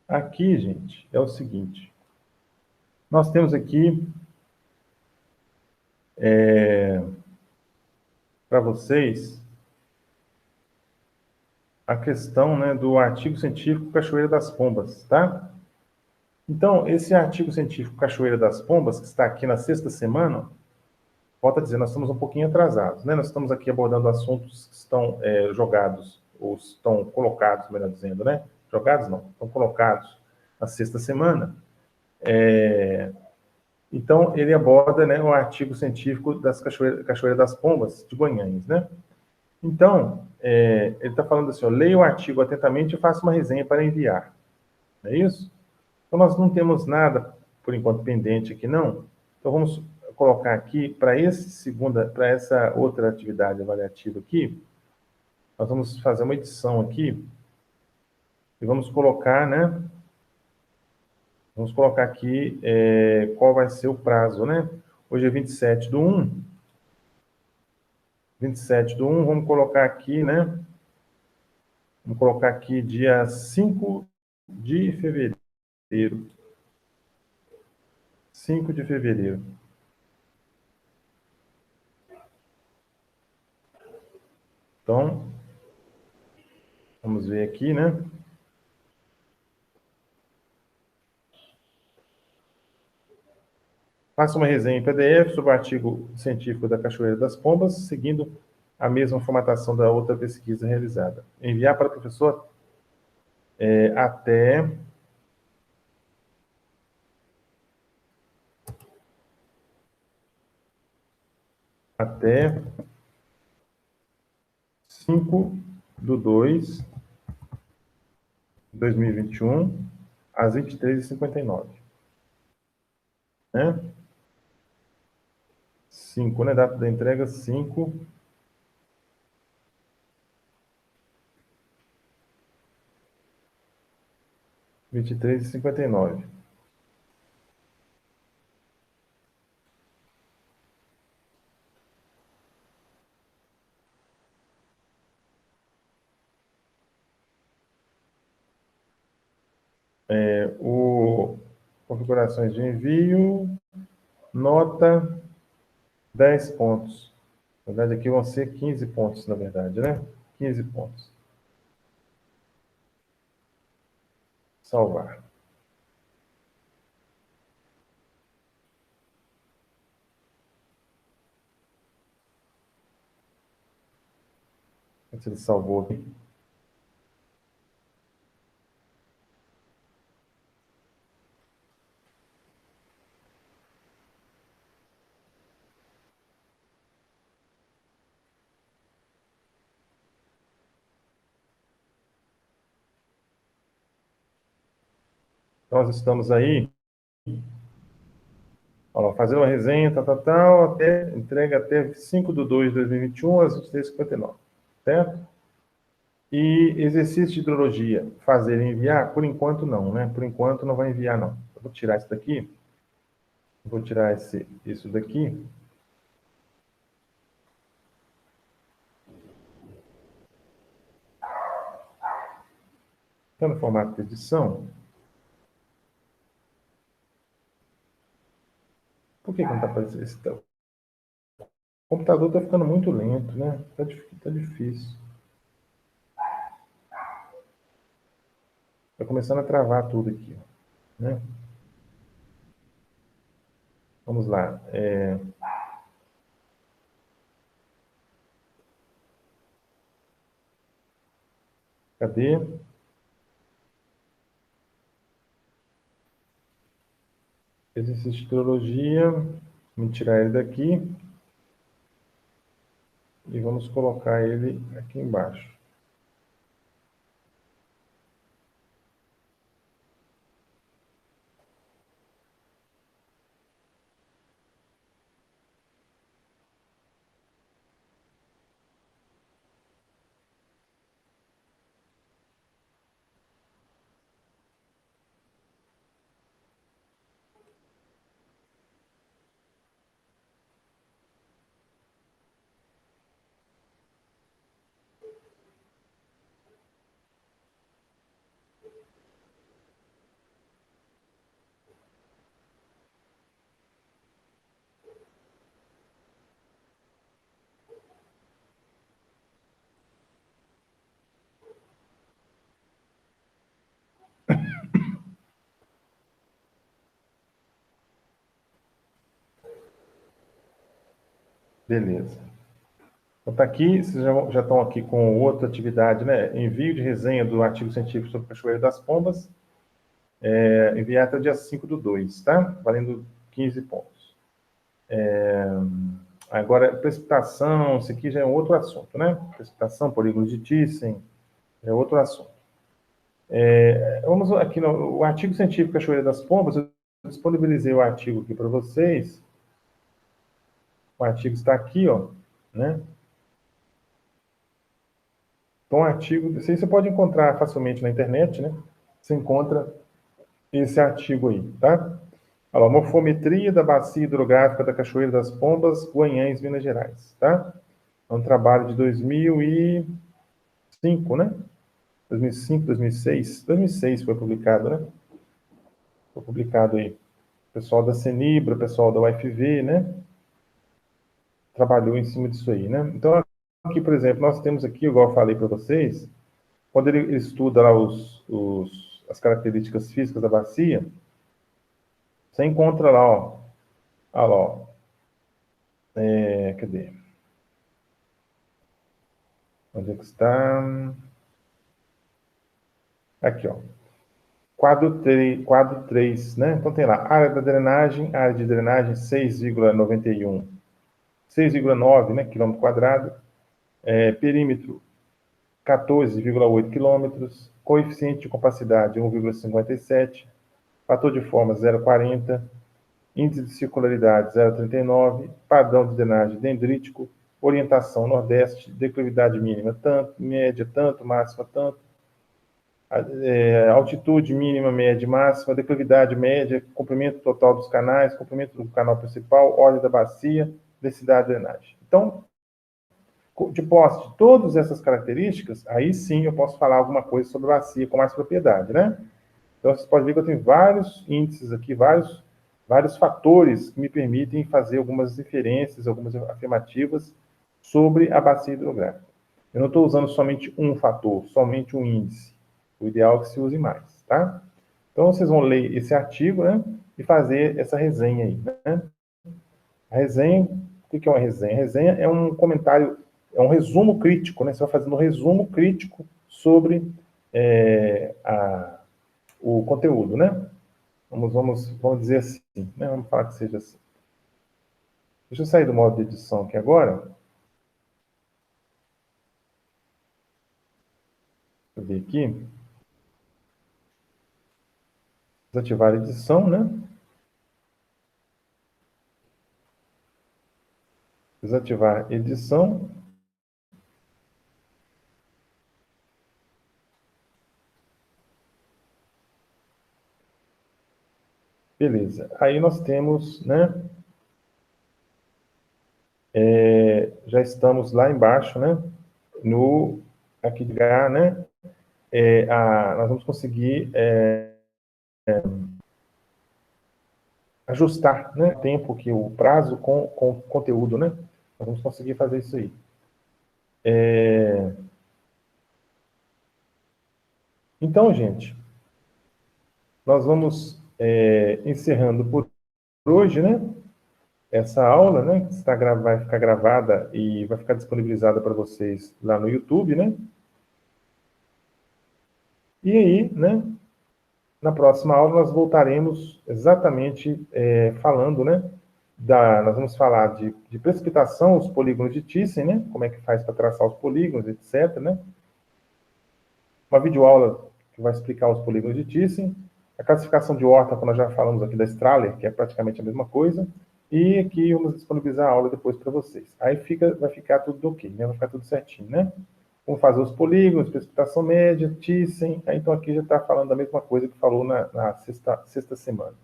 Speaker 1: Aqui, gente, é o seguinte. Nós temos aqui para vocês a questão, né, do artigo científico Cachoeira das Pombas, tá? Então, esse artigo científico Cachoeira das Pombas, que está aqui na sexta semana, volta a dizer, nós estamos um pouquinho atrasados, né? Nós estamos aqui abordando assuntos que estão jogados, ou estão colocados, melhor dizendo, né? Jogados não, estão colocados na sexta semana. Então, ele aborda, né, o artigo científico das Cachoeira das Pombas de Guanhães, né? Então, ele está falando assim, ó, leia o artigo atentamente e faça uma resenha para enviar. Não é isso? Então, nós não temos nada, por enquanto, pendente aqui, não. Então, vamos colocar aqui, para essa outra atividade avaliativa aqui, nós vamos fazer uma edição aqui, e vamos colocar, né? Vamos colocar aqui qual vai ser o prazo, né? Hoje é 27/1. 27/1, vamos colocar aqui, né? Vamos colocar aqui dia 5 de fevereiro. 5 de fevereiro. Então, vamos ver aqui, né? Faça uma resenha em PDF sobre o artigo científico da Cachoeira das Pombas, seguindo a mesma formatação da outra pesquisa realizada. Enviar para o professor até 5/2/2021, às 23h59. Né? 5, né? Data da entrega, 5. h 23h59. Configurações de envio, nota 10 pontos. Na verdade, aqui vão ser 15 pontos, na verdade, né? 15 pontos. Salvar. Se ele salvou aqui. Nós estamos aí, fazendo uma resenha, até entrega até 5/2/2021, às 23h59. Certo? E exercício de hidrologia, fazer e enviar? Por enquanto não, né? Por enquanto não vai enviar, não. Eu vou tirar isso daqui. Vou tirar isso daqui. Está no formato de edição. Por que não está aparecendo? O computador está ficando muito lento, né? Tá difícil. Está começando a travar tudo aqui, né? Vamos lá. Cadê? Exercício de hidrologia. Vamos tirar ele daqui. E vamos colocar ele aqui embaixo. Beleza. Então, está aqui, vocês já estão aqui com outra atividade, né? Envio de resenha do artigo científico sobre a Cachoeira das Pombas. Enviar até o dia 5/2, tá? Valendo 15 pontos. Agora, precipitação, isso aqui já é um outro assunto, né? Precipitação, polígono de Thyssen, é outro assunto. Vamos aqui no artigo científico Cachoeira das Pombas, eu disponibilizei o artigo aqui para vocês. O artigo está aqui, ó, né? Então, o artigo, isso aí você pode encontrar facilmente na internet, né? Você encontra esse artigo aí, tá? Olha lá, morfometria da bacia hidrográfica da Cachoeira das Pombas, Guanhães, Minas Gerais, tá? É um trabalho de 2005, né? 2005, 2006? 2006 foi publicado, né? Foi publicado aí. O pessoal da CENIBRA, o pessoal da UFV, né? Trabalhou em cima disso aí, né? Então, aqui, por exemplo, nós temos aqui, igual eu falei para vocês, quando ele estuda lá as características físicas da bacia, você encontra lá, ó, olha lá, ó, cadê? Onde é que está? Aqui, ó. Quadro 3, né? Então tem lá, área de drenagem 6,91, 6,9, né, quilômetro quadrado, perímetro 14,8 quilômetros, coeficiente de compacidade 1,57, fator de forma 0,40, índice de circularidade 0,39, padrão de drenagem dendrítico, orientação nordeste, declividade mínima tanto, média tanto, máxima tanto, altitude mínima, média e máxima, declividade média, comprimento total dos canais, comprimento do canal principal, ordem da bacia, densidade de drenagem. Então, de posse de todas essas características, aí sim eu posso falar alguma coisa sobre a bacia com mais propriedade, né? Então, vocês podem ver que eu tenho vários índices aqui, vários fatores que me permitem fazer algumas inferências, algumas afirmativas sobre a bacia hidrográfica. Eu não estou usando somente um fator, somente um índice. O ideal é que se use mais, tá? Então, vocês vão ler esse artigo, né? E fazer essa resenha aí, né? A resenha, o que é uma resenha? A resenha é um comentário, é um resumo crítico, né? Você vai fazendo um resumo crítico sobre o conteúdo, né? Vamos dizer assim, né? Vamos falar que seja assim. Deixa eu sair do modo de edição aqui agora. Deixa eu ver aqui. Desativar a edição, né? Desativar edição. Beleza. Aí nós temos, né? Já estamos lá embaixo, né? Aqui de H, né? Nós vamos conseguir ajustar, né? O tempo, que o prazo com o conteúdo, né? Nós vamos conseguir fazer isso aí. Então, gente, nós vamos encerrando por hoje, né? Essa aula, né? Que vai ficar gravada e vai ficar disponibilizada para vocês lá no YouTube, né? E aí, né? Na próxima aula nós voltaremos exatamente falando, né? Nós vamos falar de precipitação, os polígonos de Thyssen, né? Como é que faz para traçar os polígonos, etc, né? Uma videoaula que vai explicar os polígonos de Thyssen, a classificação de Horta, como nós já falamos aqui da Strahler, que é praticamente a mesma coisa, e aqui vamos disponibilizar a aula depois para vocês. Aí vai ficar tudo ok, né? Vai ficar tudo certinho, né? Vamos fazer os polígonos, precipitação média, Thyssen, então aqui já está falando a mesma coisa que falou na sexta semana.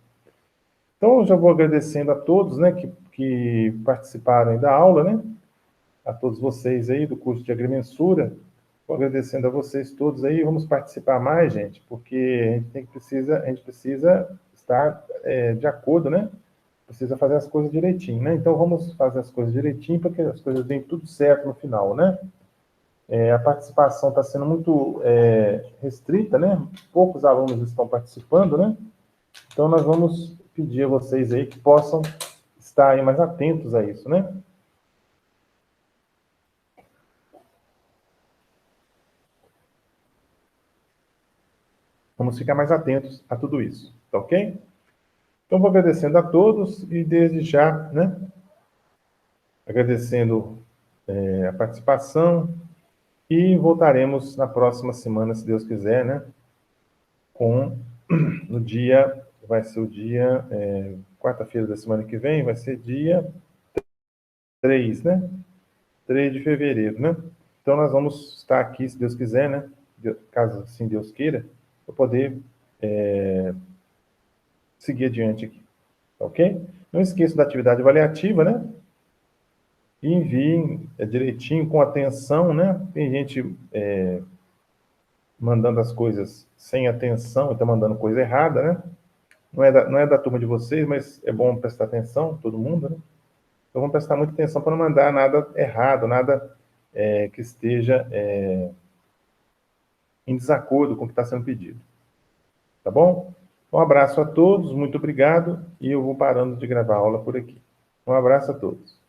Speaker 1: Então, eu já vou agradecendo a todos, né, que participaram da aula, né? A todos vocês aí do curso de agrimensura. Vou agradecendo a vocês todos aí. Vamos participar mais, gente, porque a gente precisa estar de acordo, né? Precisa fazer as coisas direitinho, né? Então, vamos fazer as coisas direitinho para que as coisas deem tudo certo no final, né? A participação está sendo muito restrita, né? Poucos alunos estão participando, né? Então, nós vamos pedir a vocês aí que possam estar aí mais atentos a isso, né? Vamos ficar mais atentos a tudo isso, tá ok? Então, vou agradecendo a todos e desde já, né? Agradecendo a participação e voltaremos na próxima semana, se Deus quiser, né? No dia, vai ser o dia, quarta-feira da semana que vem, vai ser dia 3, né? 3 de fevereiro, né? Então, nós vamos estar aqui, se Deus quiser, né? Caso assim Deus queira, para poder seguir adiante aqui, tá ok? Não esqueça da atividade avaliativa, né? E enviem direitinho, com atenção, né? Tem gente mandando as coisas sem atenção, está mandando coisa errada, né? Não é da turma de vocês, mas é bom prestar atenção, todo mundo, né? Então vamos prestar muita atenção para não mandar nada errado, nada que esteja em desacordo com o que está sendo pedido. Tá bom? Um abraço a todos, muito obrigado, e eu vou parando de gravar a aula por aqui. Um abraço a todos.